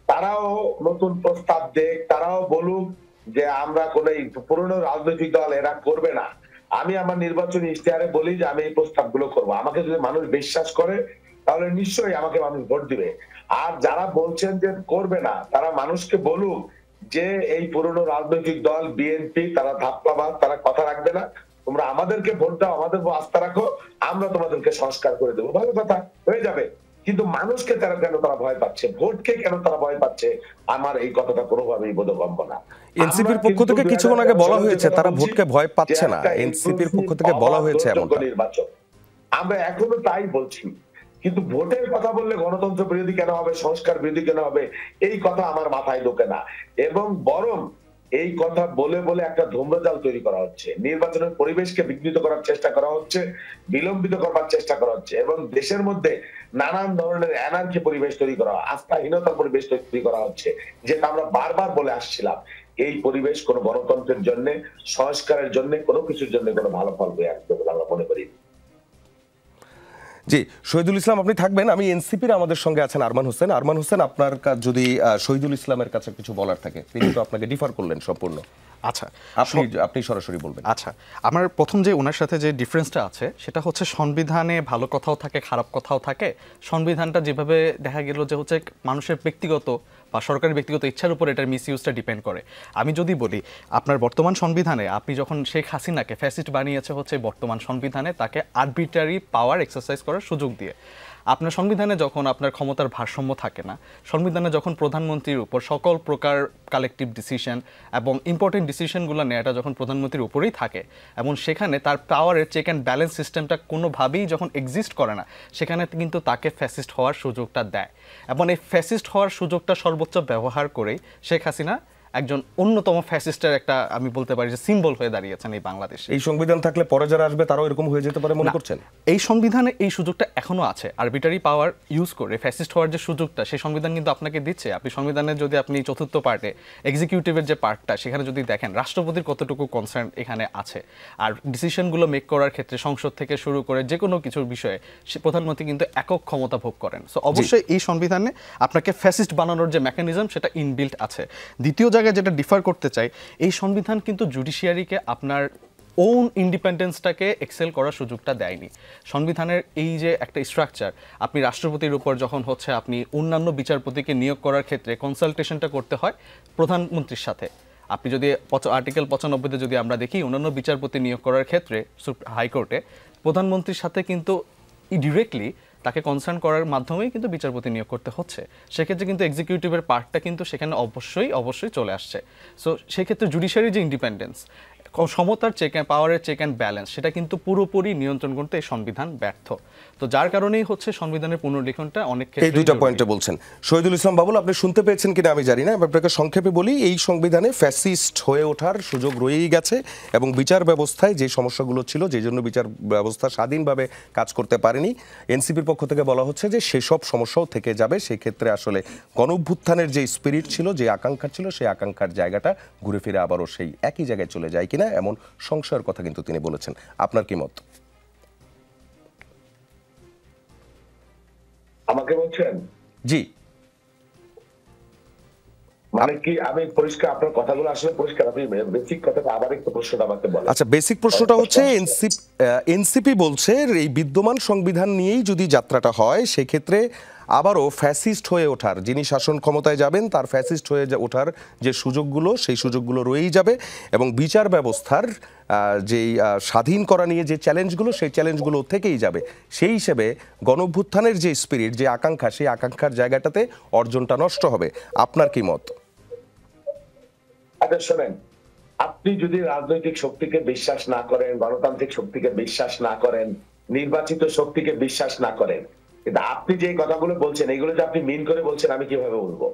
তারাও নতুন প্রস্তাব দেখ, তারাও বলুক যে আমরা কোন পুরনো রাজনৈতিক দল এরা করবে না। আমি আমার নির্বাচনী ইশতেহারে বলি যে আমি এই প্রস্তাবগুলো করবো। আমাকে যদি মানুষ বিশ্বাস করে তাহলে নিশ্চয়ই আমাকে মানুষ ভোট দিবে। আর যারা বলছেন যে করবে না, তারা মানুষকে বলুক যে এই পুরনো রাজনৈতিক দল বিএনপি তারা ধাপ্পাবাজ, তারা কথা রাখবে না, তোমরা আমাদেরকে ভোট দাও, আমাদের আস্থা রাখো, আমরা তোমাদেরকে সংস্কার করে দেবো। ভালো কথা, হয়ে যাবে। কিন্তু মানুষকে তারা কেন তারা ভয় পাচ্ছে, ভোটকে কেন তারা ভয় পাচ্ছে, আমার এই কথাটা কোনোভাবেই বোধগম্য না। এনসিপির পক্ষ থেকে কিছুক্ষণ আগে বলা হয়েছে তারা ভোটকে ভয় পাচ্ছে না, এনসিপির পক্ষ থেকে বলা হয়েছে এমনটা। নির্বাচন আমরা এখনো তাই বলছি, কিন্তু ভোটের কথা বললে গণতন্ত্র বিরোধী কেন হবে, সংস্কার বিরোধী কেন হবে, এই কথা আমার মাথায় ঢোকে না। এবং বরং এই কথা বলে বলে একটা ধূম্রজাল তৈরি করা হচ্ছে, নির্বাচনের পরিবেশকে বিঘ্নিত করার চেষ্টা করা হচ্ছে, বিলম্বিত করবার চেষ্টা করা হচ্ছে, এবং দেশের মধ্যে নানান ধরনের এনার্জি পরিবেশ তৈরি করা, আস্থাহীনতার পরিবেশ তৈরি করা হচ্ছে, যেটা আমরা বারবার বলে আসছিলাম। এই পরিবেশ কোনো গণতন্ত্রের জন্য, সংস্কারের জন্য, কোনো কিছুর জন্য কোনো ভালো ফল বয়ে আসবে বলে আমরা মনে করি। জি, শহীদুল ইসলাম আপনি থাকবেন। আমি এনসিপির আমাদের সঙ্গে আছেন আরমান হোসেন। আরমান হোসেন, আপনার যদি শহীদুল ইসলামের কাছে কিছু বলার থাকে, তিনি তো আপনাকে ডিফার করলেন সম্পূর্ণ। আচ্ছা, আপনি সরাসরি বলবেন। আচ্ছা, আমার প্রথম যে ওনার সাথে যে ডিফারেন্সটা আছে সেটা হচ্ছে সংবিধানে ভালো কথাও থাকে, খারাপ কথাও থাকে। সংবিধানটা যেভাবে দেখা গেল যে হচ্ছে মানুষের ব্যক্তিগত বা সরকারের ব্যক্তিগত ইচ্ছার উপর এটার মিসইউজটা ডিপেন্ড করে। আমি যদি বলি, আপনার বর্তমান সংবিধানে আপনি যখন শেখ হাসিনাকে ফ্যাসিস্ট বানিয়েছে হচ্ছে বর্তমান সংবিধানে তাকে আরবিট্রারি পাওয়ার এক্সারসাইজ করার সুযোগ দিয়ে। আপনার সংবিধানে যখন আপনার ক্ষমতার ভারসাম্য থাকে না, সংবিধানে যখন প্রধানমন্ত্রীর উপর সকল প্রকার কালেকটিভ ডিসিশন এবং ইম্পর্টেন্ট ডিসিশনগুলো নেওয়াটা যখন প্রধানমন্ত্রীর উপরেই থাকে, এবং সেখানে তার পাওয়ারের চেক অ্যান্ড ব্যালেন্স সিস্টেমটা কোনোভাবেই যখন এক্সিস্ট করে না, সেখানে কিন্তু তাকে ফ্যাসিস্ট হওয়ার সুযোগটা দেয়। এবং এই ফ্যাসিস্ট হওয়ার সুযোগটা সর্বোচ্চ ব্যবহার করেই শেখ হাসিনা একজন অন্যতম ফ্যাসিস্টের একটা, আমি বলতে পারি যে সিম্বল হয়ে দাঁড়িয়েছেন এই বাংলাদেশে। এই সংবিধান থাকলে পরে যারা আসবে তারাও এরকম হয়ে যেতে পারে মনে করছেন? এই সংবিধানে এই সুযোগটা এখনো আছে, আরবিট্রারি পাওয়ার ইউজ করে ফ্যাসিস্ট হওয়ার যে সুযোগটা সেই সংবিধান কিন্তু আপনাকে দিচ্ছে। আপনি সংবিধানের যদি আপনি চতুর্থ পার্টে এক্সিকিউটিভের যে পার্টটা সেখানে যদি দেখেন, রাষ্ট্রপতির কতটুকু কনসার্ন এখানে আছে, আর ডিসিশনগুলো মেক করার ক্ষেত্রে সংসদ থেকে শুরু করে যে কোনো কিছুর বিষয়ে সে প্রধানমন্ত্রী কিন্তু একক ক্ষমতা ভোগ করেন। সো অবশ্যই এই সংবিধানে আপনাকে ফ্যাসিস্ট বানানোর যে মেকানিজম সেটা ইনবিল্ট আছে। দ্বিতীয় জায়গায় যেটা ডিফার করতে চাই, এই সংবিধান কিন্তু জুডিশিয়ারিকে আপনার ওন ইন্ডিপেন্ডেন্সটাকে এক্সেল করার সুযোগটা দেয়নি। সংবিধানের এই যে একটা স্ট্রাকচার, আপনি রাষ্ট্রপতির উপর যখন হচ্ছে আপনি অন্যান্য বিচারপতিকে নিয়োগ করার ক্ষেত্রে কনসালটেশনটা করতে হয় প্রধানমন্ত্রীর সাথে। আপনি যদি আর্টিকেল 95-তে যদি আমরা দেখি, অন্যান্য বিচারপতি নিয়োগ করার ক্ষেত্রে হাইকোর্টে প্রধানমন্ত্রীর সাথে কিন্তু ডিরেক্টলি তাকে কনসার্ন করার মাধ্যমেই কিন্তু বিচারপতি নিয়োগ করতে হচ্ছে। সেক্ষেত্রে কিন্তু এক্সিকিউটিভের পার্টটা কিন্তু সেখানে অবশ্যই চলে আসছে। সো সেক্ষেত্রে জুডিশিয়ারি যে ইন্ডিপেন্ডেন্স, সমতার পাওয়ারের চেক অ্যান্ড ব্যালেন্স, সেটা কিন্তু পুরোপুরি নিয়ন্ত্রণ করতে এই সংবিধান ব্যর্থ। তো যার কারণেই হচ্ছে সংবিধানের পুনর্লিখনটা অনেক ক্ষেত্রে। এই দুইটা পয়েন্টে বলছেন শহীদুল ইসলাম বাবুল, আপনি শুনতে পেয়েছেন কিনা আমি জানি না, আপনাকে সংক্ষেপে বলি। এই সংবিধানে ফ্যাসিস্ট হয়ে ওঠার সুযোগ রয়েই গেছে, এবং বিচার ব্যবস্থায় যে সমস্যাগুলো ছিল, যে জন্য বিচার ব্যবস্থা স্বাধীনভাবে কাজ করতে পারেনি, এনসিপির পক্ষ থেকে বলা হচ্ছে যে সেসব সমস্যাও থেকে যাবে। সেক্ষেত্রে আসলে গণঅভ্যুত্থানের যে স্পিরিট ছিল, যে আকাঙ্ক্ষা ছিল, সেই আকাঙ্ক্ষার জায়গাটা ঘুরে ফিরে আবারও সেই একই জায়গায় চলে যায় কিনা এমন সংশয়ের কথা কিন্তু তিনি বলেছেন। আপনার কি মত? আমাকে বলছেন? জি, মানে কি আমি পরিষ্কার, আপনার কথাগুলো আসলে পরিষ্কার, আপনি বেসিক কথাটা আবার একটু প্রশ্নটা আমাকে বলেন। আচ্ছা, বেসিক প্রশ্নটা হচ্ছে এনসিপি বলছে এই বিদ্যমান সংবিধান নিয়েই যদি যাত্রাটা হয়, সেক্ষেত্রে আবারও ফ্যাসিস্ট হয়ে ওঠার, যিনি শাসন ক্ষমতায় যাবেন তার ফ্যাসিস্ট হয়ে ওঠার যে সুযোগগুলো, সেই সুযোগগুলো রয়েই যাবে, এবং বিচার ব্যবস্থার যেই স্বাধীন করা নিয়ে যে চ্যালেঞ্জগুলো, সেই চ্যালেঞ্জগুলো থেকেই যাবে। সেই হিসেবে গণঅভ্যুত্থানের যে স্পিরিট, যে আকাঙ্ক্ষা, সেই আকাঙ্ক্ষার জায়গাটাতে অর্জনটা নষ্ট হবে। আপনার কি মত? আচ্ছা শোনেন, আপনি যদি রাজনৈতিক শক্তিকে বিশ্বাস না করেন, গণতান্ত্রিক শক্তিকে বিশ্বাস না করেন, নির্বাচিত শক্তিকে বিশ্বাস না করেন, কিন্তু আপনি যে কথাগুলো বলছেন এগুলো যে আপনি মিন করে বলছেন আমি কিভাবে বলবো?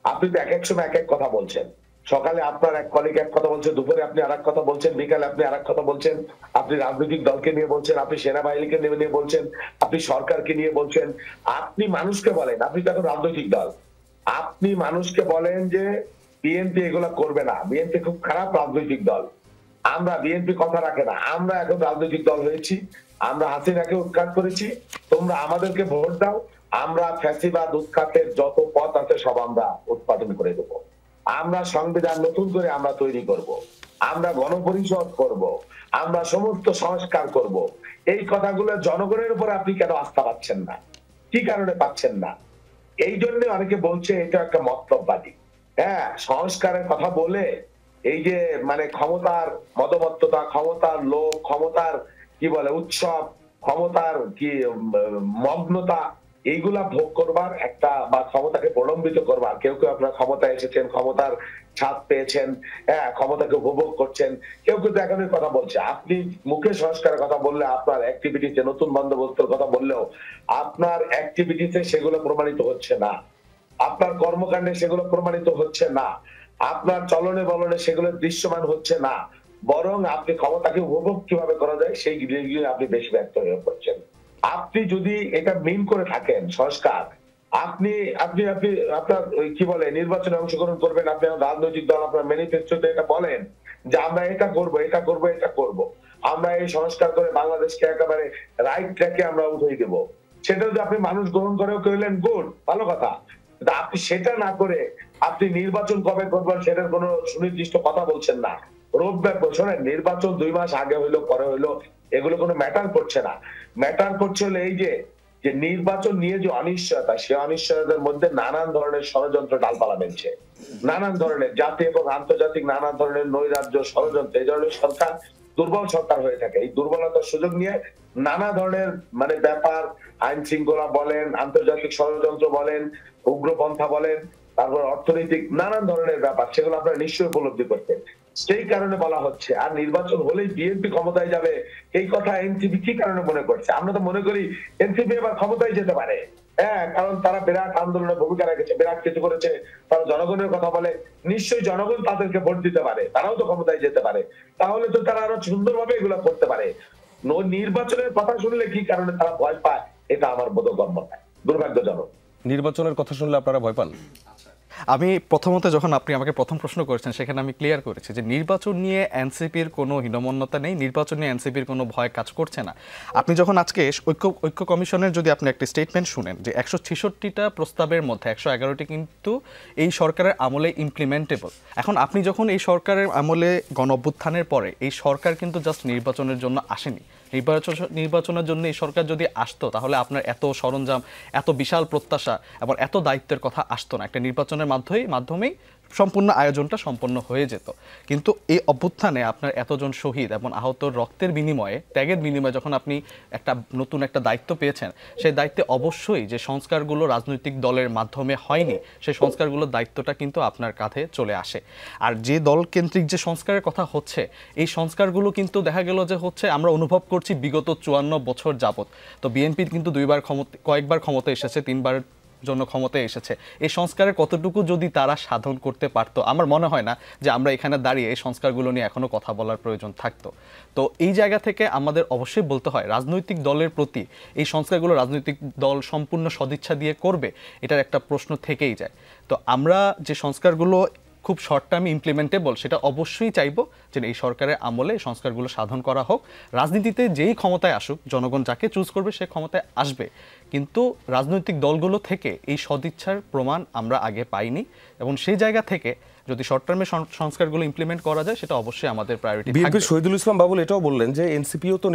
আপনি তো এক এক সময় এক এক কথা বলছেন। সকালে আপনার এক কলিগ এক কথা বলছে, দুপুরে আপনি আর এক কথা বলছেন, বিকালে আপনি আর এক কথা বলছেন। আপনি রাজনৈতিক দলকে নিয়ে বলছেন, আপনি সেনাবাহিনীকে নিয়ে বলছেন, আপনি সরকারকে নিয়ে বলছেন। আপনি মানুষকে বলেন, আপনি তো এখন রাজনৈতিক দল, আপনি মানুষকে বলেন যে বিএনপি এগুলা করবে না, বিএনপি খুব খারাপ রাজনৈতিক দল, আমরা বিএনপি কথা রাখে না, আমরা এখন রাজনৈতিক দল হয়েছি, আমরা হাসিনাকে উৎখাত করেছি, তোমরা আমাদেরকে ভোট দাও, আমরা ফ্যাসিবাদ উৎখাতের যত পথ আছে সব আমরা উৎপাদন করে দেবো, আমরা সংবিধান নতুন করে আমরা তৈরি করব, আমরা গণপরিষদ করব, আমরা সমস্ত সংস্কার করব। এই কথাগুলো জনগণের উপর আপনি কেন আস্থা পাচ্ছেন না? কি কারণে পাচ্ছেন না? এই জন্য অনেকে বলছে এটা একটা মতলববাদী। হ্যাঁ, সংস্কারের কথা বলে এই যে মানে ক্ষমতার মদমত্ততা, ক্ষমতার লোভ, ক্ষমতার কি বলে উৎসব, ক্ষমতার কি মগ্নতা, এইগুলা ভোগ করবার একটা বা ক্ষমতাকে প্রলম্বিত করবার, কেউ কেউ আপনার ক্ষমতায় এসেছেন, ক্ষমতার ছাপ পেয়েছেন, হ্যাঁ ক্ষমতাকে উপভোগ করছেন, কেউ কিন্তু এখনই কথা বলছে। আপনি মুখে সংস্কারের কথা বললে, আপনার অ্যাক্টিভিটিতে নতুন বন্দোবস্তের কথা বললেও আপনার অ্যাক্টিভিটিতে সেগুলো প্রমাণিত হচ্ছে না, আপনার কর্মকাণ্ডে সেগুলো প্রমাণিত হচ্ছে না, আপনার চলনে বলনে সেগুলো দৃশ্যমান হচ্ছে না, বরং আপনি ক্ষমতাকে উপভোগ কিভাবে করা যায় সেই দিকে আপনি বেশি ব্যর্থ হয়ে পড়ছেন। আপনি যদি এটা মিন করে থাকেন সংস্কার, আপনি আপনি আপনি আপনার কি বলে নির্বাচনে অংশগ্রহণ করবেন, আপনি রাজনৈতিক দল আপনার ম্যানিফেস্টোতে এটা বলেন যে আমরা এটা করব এটা করব এটা করব, আমরা এই সংস্কার করে বাংলাদেশকে একেবারে রাইট ট্র্যাকে আমরা উঠিয়ে দেব, সেটা যদি আপনি মানুষ গ্রহণ করেও কইলেন গুড, ভালো কথা। আপনি সেটা না করে আপনি নির্বাচন কবে করবেন সেটার কোনো সুনির্দিষ্ট কথা বলছেন না। রোডম্যাপ শোনেন, নির্বাচন 2 মাস আগে হইলো পরে হইলো এগুলো কোনো ম্যাটার করছে না। ম্যাটার করছে হলো এই যে নির্বাচন নিয়ে যে অনিশ্চয়তা, সেই অনিশ্চয়তার মধ্যে নানান ধরনের ষড়যন্ত্র ডালপালা মেলছে, নানান ধরনের জাতীয় এবং আন্তর্জাতিক নানান ধরনের নৈরাজ্য ষড়যন্ত্র। এই ধরনের সরকার দুর্বল সরকার হয়ে থাকে, এই দুর্বলতার সুযোগ নিয়ে নানা ধরনের মানে ব্যাপার, আইন শৃঙ্খলা বলেন, আন্তর্জাতিক ষড়যন্ত্র বলেন, উগ্রপন্থা বলেন, তারপর অর্থনৈতিক নানান ধরনের ব্যাপার, সেগুলো আপনারা নিশ্চয়ই উপলব্ধি করতেন। সেই কারণে বলা হচ্ছে আর নির্বাচন হলেই বিএনপি ক্ষমতায় যাবে, এই কথা এনসিপি কি কারণে মনে করছে? আমরা তো মনে করি এনসিপি এবার ক্ষমতায় যেতে পারে, হ্যাঁ, কারণ তারা বিরাট আন্দোলনের ভূমিকা রেখেছে, বিরাট কিছু করেছে, তারা জনগণের কথা বলে, নিশ্চয়ই জনগণ তাদেরকে ভোট দিতে পারে, তারাও তো ক্ষমতায় যেতে পারে, তাহলে তো তারা আরো সুন্দরভাবে এগুলো করতে পারে। নির্বাচনের কথা শুনলে কি কারণে তারা ভয় পায়, এটা আমার বোধগম্য নয়, দুর্ভাগ্যজনক। নির্বাচনের কথা শুনলে আপনারা ভয় পান? আমি প্রথমত যখন আপনি আমাকে প্রথম প্রশ্ন করেছেন সেখানে আমি ক্লিয়ার করেছি যে নির্বাচন নিয়ে এনসিপির কোনো হীনমন্যতা নেই, নির্বাচন নিয়ে এনসিপির কোনো ভয় কাজ করছে না। আপনি যখন আজকে ঐক্য কমিশনের যদি আপনি একটা স্টেটমেন্ট শুনেন যে 166টা প্রস্তাবের মধ্যে 111টি কিন্তু এই সরকারের আমলে ইমপ্লিমেন্টেবল। এখন আপনি যখন এই সরকারের আমলে গণঅভ্যুত্থানের পরে এই সরকার কিন্তু জাস্ট নির্বাচনের জন্য আসেনি, নির্বাচনের জন্য এই সরকার যদি আসতো তাহলে আপনার এত সরঞ্জাম, এত বিশাল প্রত্যাশা এবং এত দায়িত্বের কথা আসতো না। একটা নির্বাচনের মাধ্যমেই সম্পূর্ণ আয়োজনটা সম্পন্ন হয়ে যেত। কিন্তু এই অভ্যুত্থানে আপনার এতজন শহীদ এবং আহত রক্তের বিনিময়ে, ত্যাগের বিনিময়ে যখন আপনি নতুন একটা দায়িত্ব পেয়েছেন, সেই দায়িত্বে অবশ্যই যে সংস্কারগুলো রাজনৈতিক দলের মাধ্যমে হয়নি, সেই সংস্কারগুলোর দায়িত্বটা কিন্তু আপনার কাঁধে চলে আসে। আর যে দলকেন্দ্রিক যে সংস্কারের কথা হচ্ছে, এই সংস্কারগুলো কিন্তু দেখা গেল যে হচ্ছে আমরা অনুভব করছি বিগত 54 বছর যাবত। তো বিএনপি কিন্তু কয়েকবার ক্ষমতা এসেছে, 3বার জন্য ক্ষমতায় এসেছে। এই সংস্কারের কতটুকু যদি তারা সাধন করতে পারতো, আমার মনে হয় না যে আমরা এখানে দাঁড়িয়ে এই সংস্কারগুলো নিয়ে এখনো কথা বলার প্রয়োজন থাকতো। তো এই জায়গা থেকে আমাদের অবশ্যই বলতে হয় রাজনৈতিক দলের প্রতি এই সংস্কারগুলো রাজনৈতিক দল সম্পূর্ণ সদিচ্ছা দিয়ে করবে, এটার একটা প্রশ্ন থেকেই যায়। তো আমরা যে সংস্কারগুলো খুব শর্ট টার্মে ইমপ্লিমেন্টেবল সেটা অবশ্যই চাইবো যে এই সরকারের আমলে সংস্কারগুলো সাধন করা হোক। রাজনীতিতে যেই ক্ষমতায় আসুক, জনগণ যাকে চুজ করবে সে ক্ষমতায় আসবে, কিন্তু রাজনৈতিক দলগুলো থেকে এই সদিচ্ছার প্রমাণ আমরা আগে পাইনি, এবং সেই জায়গা থেকে যদি শর্ট টার্মে সংস্কারগুলো ইমপ্লিমেন্ট করা যায় সেটা অবশ্যই আমাদের প্রায়োরিটি থাকবে। বিএনপির শহীদুল ইসলাম বাবুল এটাও বললেন যে এনসিপিও তো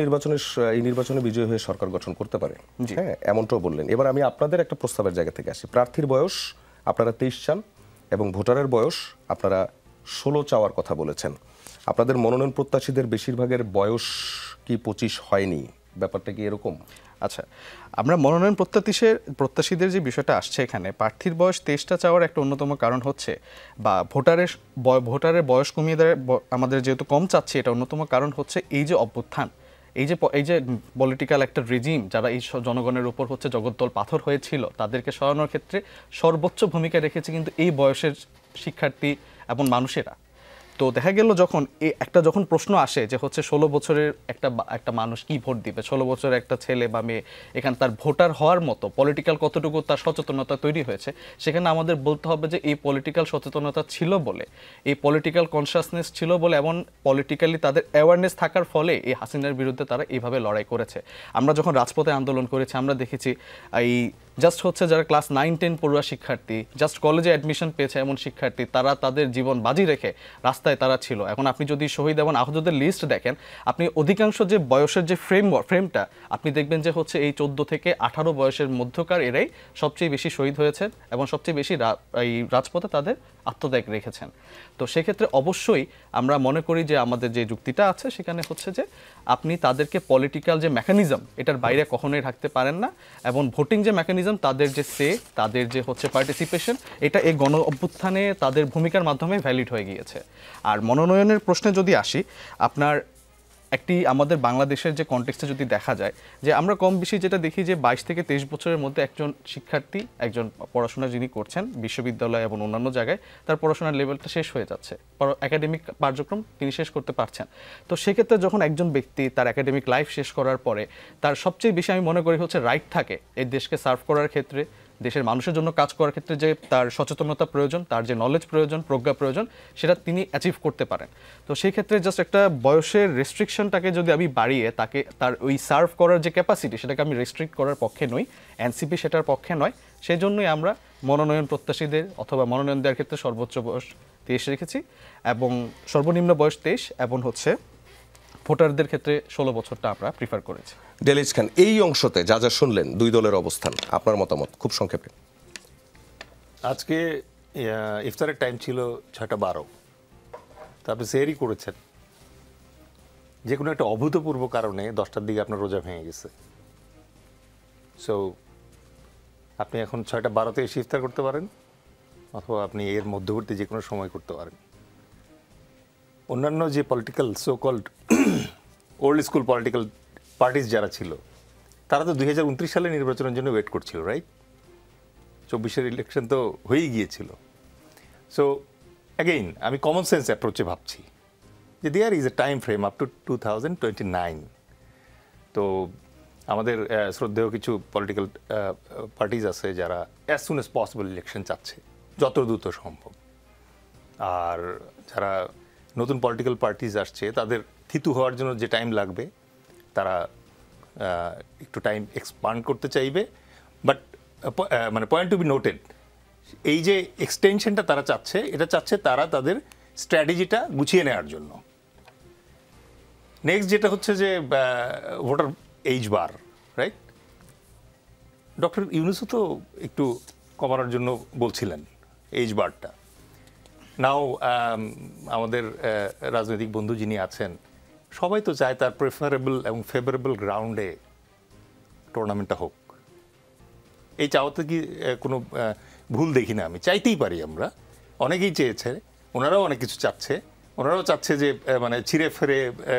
এই নির্বাচনে বিজয়ী হয়ে সরকার গঠন করতে পারে, হ্যাঁ এমনটাও বললেন। এবার আমি আপনাদের একটা প্রস্তাবের জায়গা থেকে আসি। প্রার্থীর বয়স আপনারা 23 চান এবং ভোটারের বয়স আপনারা 16 চাওয়ার কথা বলেছেন। আপনাদের মনোনয়ন প্রত্যাশীদের বেশিরভাগের বয়স কি 25 হয়নি? ব্যাপারটা কি এরকম? আচ্ছা, আমরা মনোনয়ন প্রত্যাশীদের যে বিষয়টা আসছে এখানে, প্রার্থীর বয়স 23টা চাওয়ার একটা অন্যতম কারণ হচ্ছে, বা ভোটারের বয়স কমিয়ে দেয় আমাদের যেহেতু কম চাচ্ছে, এটা অন্যতম কারণ হচ্ছে এই যে অভ্যুত্থান, এই যে পলিটিক্যাল একটা রেজিম যারা এই জনগণের উপর হচ্ছে জগদ্দল পাথর হয়েছিল, তাদেরকে সরানোর ক্ষেত্রে সর্বোচ্চ ভূমিকা রেখেছে কিন্তু এই বয়সের শিক্ষার্থী এবং মানুষেরা। তো দেখা গেল যখন প্রশ্ন আসে যে হচ্ছে 16 বছরের একটা মানুষ কি ভোট দিবে, 16 বছরের একটা ছেলে বা মেয়ে এখানে তার ভোটার হওয়ার মতো পলিটিক্যাল কতটুকু তার সচেতনতা তৈরি হয়েছে, সেখানে আমাদের বলতে হবে যে এই পলিটিক্যাল সচেতনতা ছিল বলে, এই পলিটিক্যাল কনসিয়াসনেস ছিল বলে, এবং পলিটিক্যালি তাদের অ্যাওয়ারনেস থাকার ফলে এই হাসিনার বিরুদ্ধে তারা এইভাবে লড়াই করেছে। আমরা যখন রাজপথে আন্দোলন করেছি আমরা দেখেছি এই জাস্ট হচ্ছে যারা ক্লাস 9-10 পড়ুয়া শিক্ষার্থী, জাস্ট কলেজে অ্যাডমিশন পেয়েছে এমন শিক্ষার্থী, তারা তাদের জীবন বাজি রেখে রাস্তায় তারা ছিল। এখন আপনি যদি শহীদ এবং আহতদের লিস্ট দেখেন, আপনি অধিকাংশ যে বয়সের যে ফ্রেমটা আপনি দেখবেন যে হচ্ছে এই 14 থেকে 18 বয়সের মধ্যকার এরাই সবচেয়ে বেশি শহীদ হয়েছেন এবং সবচেয়ে বেশি এই রাজপথে তাদের আত্মত্যাগ রেখেছেন। তো সেক্ষেত্রে অবশ্যই আমরা মনে করি যে আমাদের যে যুক্তিটা আছে সেখানে হচ্ছে যে আপনি তাদেরকে পলিটিক্যাল যে মেকানিজম এটার বাইরে কখনোই রাখতে পারেন না, এবং ভোটিং যে মেকানিজম, তাদের যে তাদের যে হচ্ছে পার্টিসিপেশন, এটা এই গণ অভ্যুত্থানে তাদের ভূমিকার মাধ্যমে ভ্যালিড হয়ে গিয়েছে। আর মনোনয়নের প্রশ্নে যদি আসি, আপনার আমাদের বাংলাদেশের যে কনটেক্সটে যদি দেখা যায় যে আমরা কম বেশি যেটা দেখি যে 22 থেকে 23 বছরের মধ্যে একজন শিক্ষার্থী, একজন পড়াশোনা যিনি করছেন বিশ্ববিদ্যালয় এবং অন্যান্য জায়গায়, তার পড়াশোনার লেভেলটা শেষ হয়ে যাচ্ছে, একাডেমিক কার্যক্রম তিনি শেষ করতে পারছেন। তো সেক্ষেত্রে যখন একজন ব্যক্তি তার একাডেমিক লাইফ শেষ করার পরে তার সবচেয়ে বেশি আমি মনে করি হচ্ছে রাইট থাকে এই দেশকে সার্ভ করার ক্ষেত্রে, দেশের মানুষের জন্য কাজ করার ক্ষেত্রে যে তার সচেতনতা প্রয়োজন, তার যে নলেজ প্রয়োজন, প্রজ্ঞা প্রয়োজন, সেটা তিনি অ্যাচিভ করতে পারেন। তো সেই ক্ষেত্রে জাস্ট একটা বয়সের রেস্ট্রিকশনটাকে যদি আমি বাড়িয়ে তাকে তার ওই সার্ভ করার যে ক্যাপাসিটি সেটাকে আমি রেস্ট্রিক্ট করার পক্ষে নই, এনসিপি সেটার পক্ষে নয়। সেই জন্যই আমরা মনোনয়ন প্রত্যাশীদের অথবা মনোনয়ন দেওয়ার ক্ষেত্রে সর্বোচ্চ বয়স 23 রেখেছি এবং সর্বনিম্ন বয়স 23, এবং হচ্ছে ভোটারদের ক্ষেত্রে 16 বছরটা আমরা প্রিফার করেছি। ডেলিজ খান, এই অংশতে যা যা শুনলেন দুই দলের অবস্থান, আপনার মতামত খুব সংক্ষেপে। আজকে ইফতারের টাইম ছিল 6:12, তারপরে সেহরি করেছেন, যে কোনো একটা অভূতপূর্ব কারণে 10টার দিকে আপনার রোজা ভেঙে গেছে। সো আপনি এখন 6:12-তে এসে ইফতার করতে পারেন, অথবা আপনি এর মধ্যবর্তী যে কোনো সময় করতে পারেন। অন্যান্য যে political so called old school political parties যারা ছিল, তারা তো 2029 সালে নির্বাচনের জন্য ওয়েট করছিল, রাইট? 24-এর ইলেকশন তো হয়েই গিয়েছিল। সো অ্যাগেইন আমি কমন সেন্স অ্যাপ্রোচে ভাবছি যে there is a time frame up to 2029। তো আমাদের শ্রদ্ধেয় কিছু পলিটিক্যাল পার্টিজ আছে যারা as soon as possible election চাচ্ছে, যত দ্রুত সম্ভব। আর যারা নতুন পলিটিক্যাল পার্টিজ আসছে, তাদের থিতু হওয়ার জন্য যে টাইম লাগবে, তারা একটু টাইম এক্সপান্ড করতে চাইবে। বাট মানে পয়েন্ট টু বি নোটেড, এই যে এক্সটেনশনটা তারা চাচ্ছে, এটা চাচ্ছে তারা তাদের স্ট্র্যাটেজিটা গুছিয়ে নেওয়ার জন্য। নেক্সট যেটা হচ্ছে যে ভোটার এইজ বার, রাইট? ডক্টর ইউনূসও তো একটু কমানোর জন্য বলছিলেন এইজ বারটা। নাও আমাদের রাজনৈতিক বন্ধু যিনি আছেন, সবাই তো চায় তার প্রেফারেবল এবং ফেভারেবল গ্রাউন্ডে টুর্নামেন্টটা হোক। এই চাওয়াতে কি কোনো ভুল দেখি না আমি, চাইতেই পারি আমরা। অনেকেই চেয়েছে, ওনারাও অনেক কিছু চাচ্ছে। ওনারাও চাচ্ছে যে মানে ছিঁড়ে ফেরে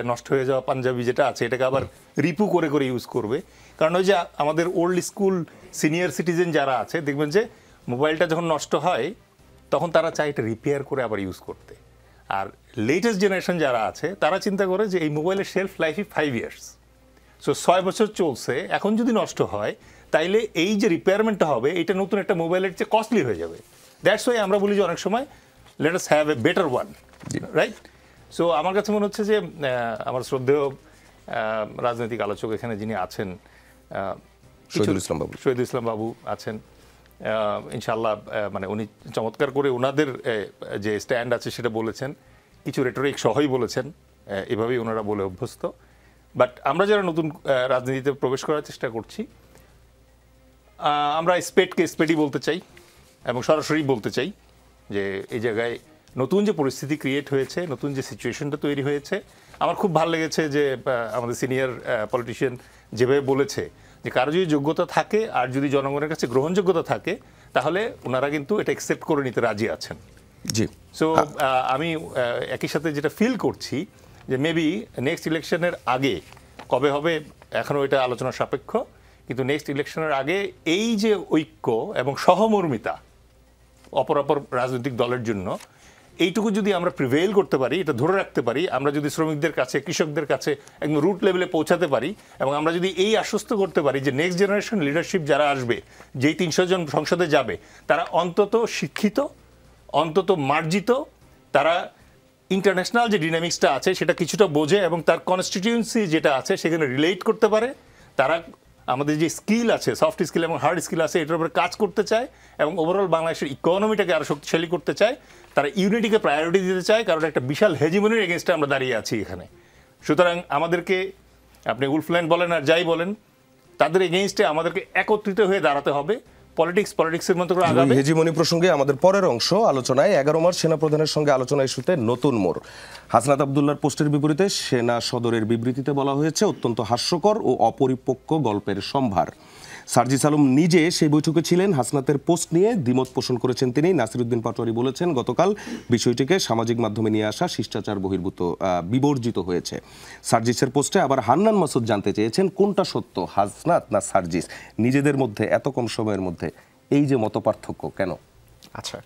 নষ্ট হয়ে যাওয়া পাঞ্জাবি যেটা আছে এটাকে আবার রিপু করে করে ইউজ করবে। কারণ ওই যে আমাদের ওল্ড স্কুল সিনিয়র সিটিজেন যারা আছে, দেখবেন যে মোবাইলটা যখন নষ্ট হয় তখন তারা চায় এটা রিপেয়ার করে আবার ইউজ করতে। আর লেটেস্ট জেনারেশন যারা আছে তারা চিন্তা করে যে এই মোবাইলের শেলফ লাইফই 5 ইয়ার্স। সো 6 বছর চলছে, এখন যদি নষ্ট হয় তাইলে এই যে রিপেয়ারমেন্টটা হবে এটা নতুন একটা মোবাইলের চেয়ে কস্টলি হয়ে যাবে। দ্যাটস ওয়াই আমরা বলি যে অনেক সময় let us have a better one, right? So আমার কাছে মনে হচ্ছে যে আমার শ্রদ্ধেয় রাজনৈতিক আলোচক এখানে যিনি আছেন, শহীদুল ইসলাম বাবু আছেন, ইনশাআল্লাহ মানে উনি চমৎকার করে ওনাদের যে স্ট্যান্ড আছে সেটা বলেছেন, কিছু রেটরিক সহই বলেছেন, এভাবেই ওনারা বলে অভ্যস্ত। বাট আমরা যারা নতুন রাজনীতিতে প্রবেশ করার চেষ্টা করছি, আমরা স্পেডকে স্পেডই বলতে চাই এবং সরাসরি বলতে চাই যে এই জায়গায় নতুন যে পরিস্থিতি ক্রিয়েট হয়েছে, নতুন যে সিচুয়েশনটা তৈরি হয়েছে, আমার খুব ভালো লেগেছে যে আমাদের সিনিয়র পলিটিশিয়ান যেভাবে বলেছে যে কারো যদি যোগ্যতা থাকে আর যদি জনগণের কাছে গ্রহণযোগ্যতা থাকে তাহলে ওনারা কিন্তু এটা অ্যাকসেপ্ট করে নিতে রাজি আছেন। জি। সো আমি একই সাথে যেটা ফিল করছি যে মেবি নেক্সট ইলেকশনের আগে, কবে হবে এখনও এটা আলোচনা সাপেক্ষ, কিন্তু নেক্সট ইলেকশনের আগে এই যে ঐক্য এবং সহমর্মিতা অপরাপর রাজনৈতিক দলের জন্য, এইটুকু যদি আমরা প্রিভেইল করতে পারি, এটা ধরে রাখতে পারি, আমরা যদি শ্রমিকদের কাছে, কৃষকদের কাছে একদম রুট লেভেলে পৌঁছাতে পারি, এবং আমরা যদি এই আশ্বস্ত করতে পারি যে নেক্সট জেনারেশন লিডারশিপ যারা আসবে, যেই 300 জন সংসদে যাবে, তারা অন্তত শিক্ষিত, অন্তত মার্জিত, তারা ইন্টারন্যাশনাল যে ডিনামিক্সটা আছে সেটা কিছুটা বোঝে এবং তার কনস্টিটিউয়েন্সি যেটা আছে সেখানে রিলেট করতে পারে, তারা আমাদের যে স্কিল আছে, সফট স্কিল এবং হার্ড স্কিল আছে, এটার উপরে কাজ করতে চায় এবং ওভারঅল বাংলাদেশের ইকোনমিটাকে আরও শক্তিশালী করতে চায়, তারা ইউনিটিকে প্রায়োরিটি দিতে চায়, কারণ একটা বিশাল হেজিমনির এগেনস্টে আমরা দাঁড়িয়ে আছি এখানে। সুতরাং আমাদেরকে, আপনি উলফল্যান্ড বলেন আর যাই বলেন, তাদের এগেনস্টে আমাদেরকে একত্রিত হয়ে দাঁড়াতে হবে, পলিটিক্সের মতো করে আগাবে। হেজিমনি প্রসঙ্গে আমাদের পরের অংশ আলোচনায় 11 মার্চ সেনাপ্রধানের সঙ্গে আলোচনা ইস্যুতে নতুন মোড়। হাসনাত আব্দুল্লাহর পোস্টের বিপরীতে সেনা সদরের বিবৃতিতে বলা হয়েছে অত্যন্ত হাস্যকর ও অপরিপক্ক গল্পের সম্ভার। সার্জিস আলম নিজে সেই বৈঠকে ছিলেন। হাসনাতের পোস্ট নিয়ে দ্বিমত পোষণ করেছেন তিনি। নাসিরউদ্দিন পাটোয়ারি বলেছেন গতকাল বিষয়টিকে সামাজিক মাধ্যমে নিয়ে আসা শিষ্টাচার বহির্ভূত বিবর্জিত হয়েছে। সার্জিসের পোস্টে আবার হান্নান মাসুদ জানতে চেয়েছেন কোনটা সত্য, হাসনাত না সার্জিস? নিজেদের মধ্যে এত কম সময়ের মধ্যে এই যে মতপার্থক্য কেন? আচ্ছা,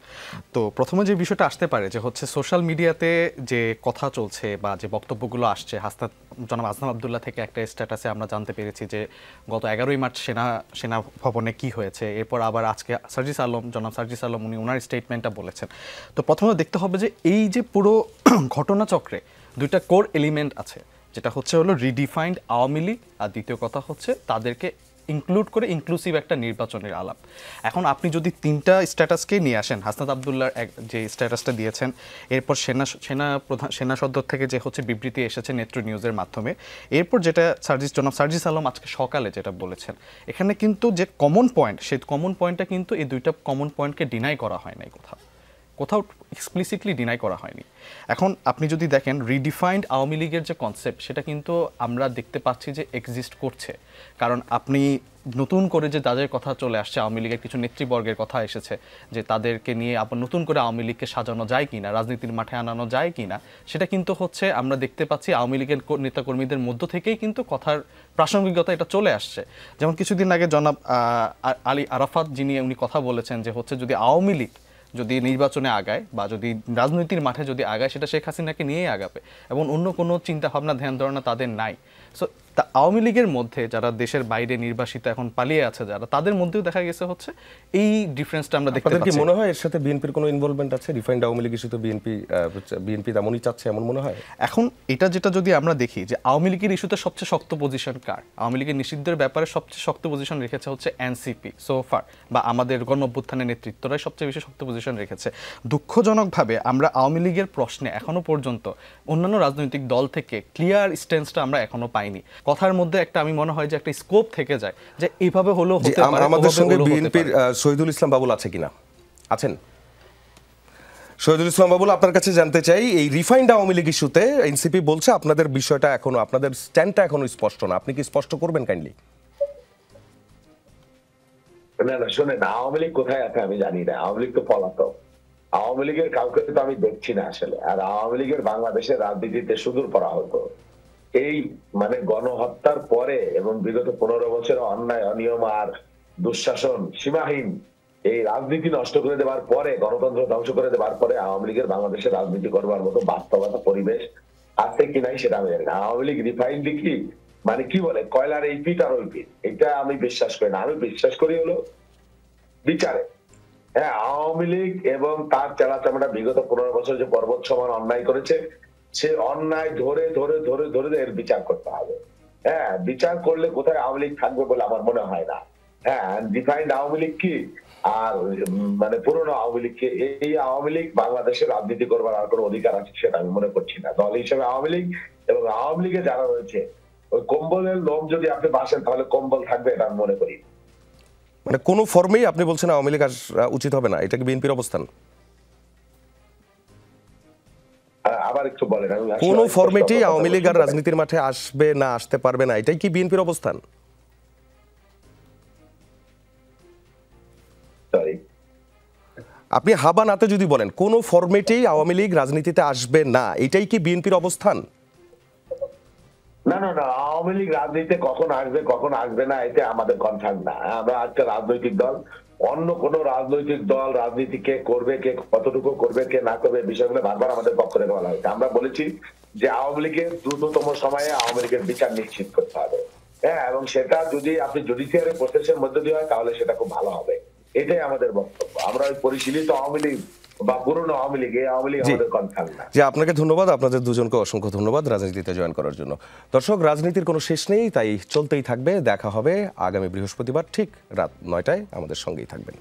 তো প্রথমে যে বিষয়টা আসতে পারে যে হচ্ছে সোশ্যাল মিডিয়াতে যে কথা চলছে বা যে বক্তব্যগুলো আসছে, জনাব হাসনাত আব্দুল্লাহ থেকে একটা স্ট্যাটাসে আমরা জানতে পেরেছি যে গত 11ই মার্চ সেনা ভবনে কি হয়েছে, এরপর আবার আজকে জনাব সার্জিস আলম উনি ওনার স্টেটমেন্টটা বলেছেন। তো প্রথমে দেখতে হবে যে এই যে পুরো ঘটনাচক্রে দুইটা কোর এলিমেন্ট আছে, যেটা হচ্ছে হলো রিডিফাইন্ড আওয়ামী লীগ, আর দ্বিতীয় কথা হচ্ছে তাদেরকে ইনক্লুড করে ইনক্লুসিভ একটা নির্বাচনের আলাপ। এখন আপনি যদি তিনটা স্ট্যাটাসকে নিয়ে আসেন, হাসনাত আব্দুল্লাহর যে স্ট্যাটাসটা দিয়েছেন, এরপর সেনা সদর থেকে যে হচ্ছে বিবৃতি এসেছে নেত্র নিউজের মাধ্যমে, এরপর যেটা জনাব সার্জিস আলম আজকে সকালে যেটা বলেছেন, এখানে কিন্তু যে কমন পয়েন্ট, সেই কমন পয়েন্টটা কিন্তু এই দুইটা কমন পয়েন্টকে ডিনাই করা হয় নাই, কোথাও এক্সপ্লিসিটলি ডিনাই করা হয়নি। এখন আপনি যদি দেখেন রিডিফাইন্ড আওয়ামী লীগের যে কনসেপ্ট, সেটা কিন্তু আমরা দেখতে পাচ্ছি যে এক্সিস্ট করছে। কারণ আপনি নতুন করে যে তাদের কথা চলে আসছে, আওয়ামী লীগের কিছু নেতৃবর্গের কথা এসেছে যে তাদেরকে নিয়ে আবার নতুন করে আওয়ামী লীগকে সাজানো যায় কিনা, রাজনীতির মাঠে আনানো যায় কিনা, সেটা কিন্তু হচ্ছে আমরা দেখতে পাচ্ছি আওয়ামী লীগের নেতাকর্মীদের মধ্য থেকেই কিন্তু কথার প্রাসঙ্গিকতা এটা চলে আসছে। যেমন কিছুদিন আগে জনাব আলী আরাফাত উনি কথা বলেছেন যে হচ্ছে যদি আওয়ামী লীগ যদি নির্বাচনে আগায় বা যদি রাজনৈতিক মাঠে যদি আগায়, সেটা শেখ হাসিনাকে নিয়েই আগাবে এবং অন্য কোনো চিন্তা ভাবনা ধ্যান ধারণা তাদের নাই। সো আওয়ামী লীগের মধ্যে যারা দেশের বাইরে নির্বাসিত এখন পালিয়ে আছে যারা, তাদের মধ্যেও দেখা গেছে হচ্ছে এই ডিফারেন্সটা আমরা দেখতে পাচ্ছি। কি মনে হয় এর সাথে বিএনপির কোনো ইনভলভমেন্ট আছে? রিফাইন্ড আওয়ামী লীগ ইস্যুতে বিএনপি তেমনই চাচ্ছে এমন মনে হয়? এখন এটা যেটা যদি আমরা দেখি যে আওয়ামী লীগের ইস্যুতে সবচেয়ে শক্ত পজিশন কার, আওয়ামী লীগের নিষিদ্ধের ব্যাপারে সবচেয়ে শক্ত পজিশন রেখেছে হচ্ছে এনসিপি সোফার, বা আমাদের গণঅভ্যুত্থানের নেতৃত্বরাই সবচেয়ে বেশি শক্ত পজিশন রেখেছে। দুঃখজনকভাবে আমরা আওয়ামী লীগের প্রশ্নে এখনো পর্যন্ত অন্যান্য রাজনৈতিক দল থেকে ক্লিয়ার স্ট্যান্সটা আমরা এখনো পাইনি। কথার মধ্যে একটা আমি মনে হয় যে একটা স্কোপ থেকে যায় যে এইভাবে হলো হতে পারে। আমাদের সঙ্গে বিএনপির শহীদুল ইসলাম বাবুল আছে কিনা? আছেন? শহীদুল ইসলাম বাবুল, আপনার কাছে জানতে চাই, এই রিফাইন্ড আওয়ামী লীগ ইস্যুতে এনসিপি বলছে আপনাদের বিষয়টা এখনো, আপনাদের স্ট্যান্ডটা এখনো স্পষ্ট না, আপনি কি স্পষ্ট করবেন কাইন্ডলি? না শুনেন, আওয়ামী লীগ কোথায় আছে আমি জানি না। আওয়ামী লীগ তো পলাতক। আওয়ামী লীগের কাউকে তো আমি দেখছি না আসলে। আর আওয়ামী লীগের বাংলাদেশের রাজনীতিতে সুদূর পরাহত। এই মানে গণহত্যার পরে এবং বিগত 15 বছর অন্যায় অনিয়ম আর দুঃশাসন সীমাহীন এই রাজনীতি নষ্ট করে দেওয়ার পরে, গণতন্ত্র ধ্বংস করে দেওয়ার পরে আওয়ামী লীগের বাংলাদেশের রাজনীতি করবার মতো বাস্তবতা পরিবেশ আছে কি নাই সেটা আমি জানি না। আওয়ামী লীগ রিফাইন্ড কি মানে কি বলে, কয়লার এই পিঠ আর ওই পিঠ, এটা আমি বিশ্বাস করি না। আমি বিশ্বাস করি হলো বিচারে। হ্যাঁ, আওয়ামী লীগ এবং তার চালাচামড়া বিগত 15 বছর যে পর্বত সমান অন্যায় করেছে, সে অন্যায় ধরে ধরে ধরে ধরে এর বিচার করতে হবে। হ্যাঁ, বিচার করলে কোথায় আওয়ামী লীগ থাকবে বলে আমার মনে হয় না। হ্যাঁ, ডিফাইন্ড আওয়ামী লীগ কি আর মানে পুরনো আওয়ামী লীগ কি, এই আওয়ামী লীগ বাংলাদেশের রাজনীতি করবার আর কোনো অধিকার আছে সেটা আমি মনে করছি না। দল হিসেবে আওয়ামী লীগ এবং আওয়ামী লীগে যারা রয়েছে, ওই কম্বলের লোম যদি আপনি বাসেন তাহলে কম্বল থাকবে, এটা আমি মনে করি। মানে কোনো ফর্মেই আপনি বলছেন আওয়ামী লীগ উচিত হবে না, এটা কি বিএনপির অবস্থান? আবার একটু বলেন। কোন ফরম্যাটেই আওয়ামী লীগ আর রাজনীতির মাঠে আসবে না, আসতে পারবে না, এটাই কি বিএনপির অবস্থান? আপনি হাবানাতে যদি বলেন কোন ফরম্যাটেই আওয়ামী লীগ রাজনীতিতে আসবে না, এটাই কি বিএনপির অবস্থান? না না না, আওয়ামী লীগ রাজনীতিতে কখন আসবে কখন আসবে না এটা আমাদের কনসার্ন না। আমরা আজকে রাজনৈতিক দল, অন্য কোন রাজনৈতিক দল রাজনীতি কে করবে, কে কতটুকু করবে, কে না করবে, বিষয়গুলো বারবার আমাদের পক্ষ থেকে বলা হয়েছে। আমরা বলেছি যে আওয়ামী লীগের দ্রুততম সময়ে আওয়ামী লীগের বিচার নিশ্চিত করতে হবে। হ্যাঁ, এবং সেটা যদি আপনি জুডিশিয়ারি প্রসেসের মধ্যে দিয়ে হয় তাহলে সেটা খুব ভালো হবে, এটাই আমাদের বক্তব্য। আমরা ওই পরিশীলিত আওয়ামী লীগ বা পুরনো আওয়ামী লীগ, এই আওয়ামী লীগ আমাদের কনসার্ন না। যে আপনাকে ধন্যবাদ, আপনাদের দুজনকে অসংখ্য ধন্যবাদ রাজনীতিতে জয়েন করার জন্য। দর্শক, রাজনীতির কোনো শেষ নেই, তাই চলতেই থাকবে। দেখা হবে আগামী বৃহস্পতিবার ঠিক রাত 9টায়, আমাদের সঙ্গেই থাকবেন।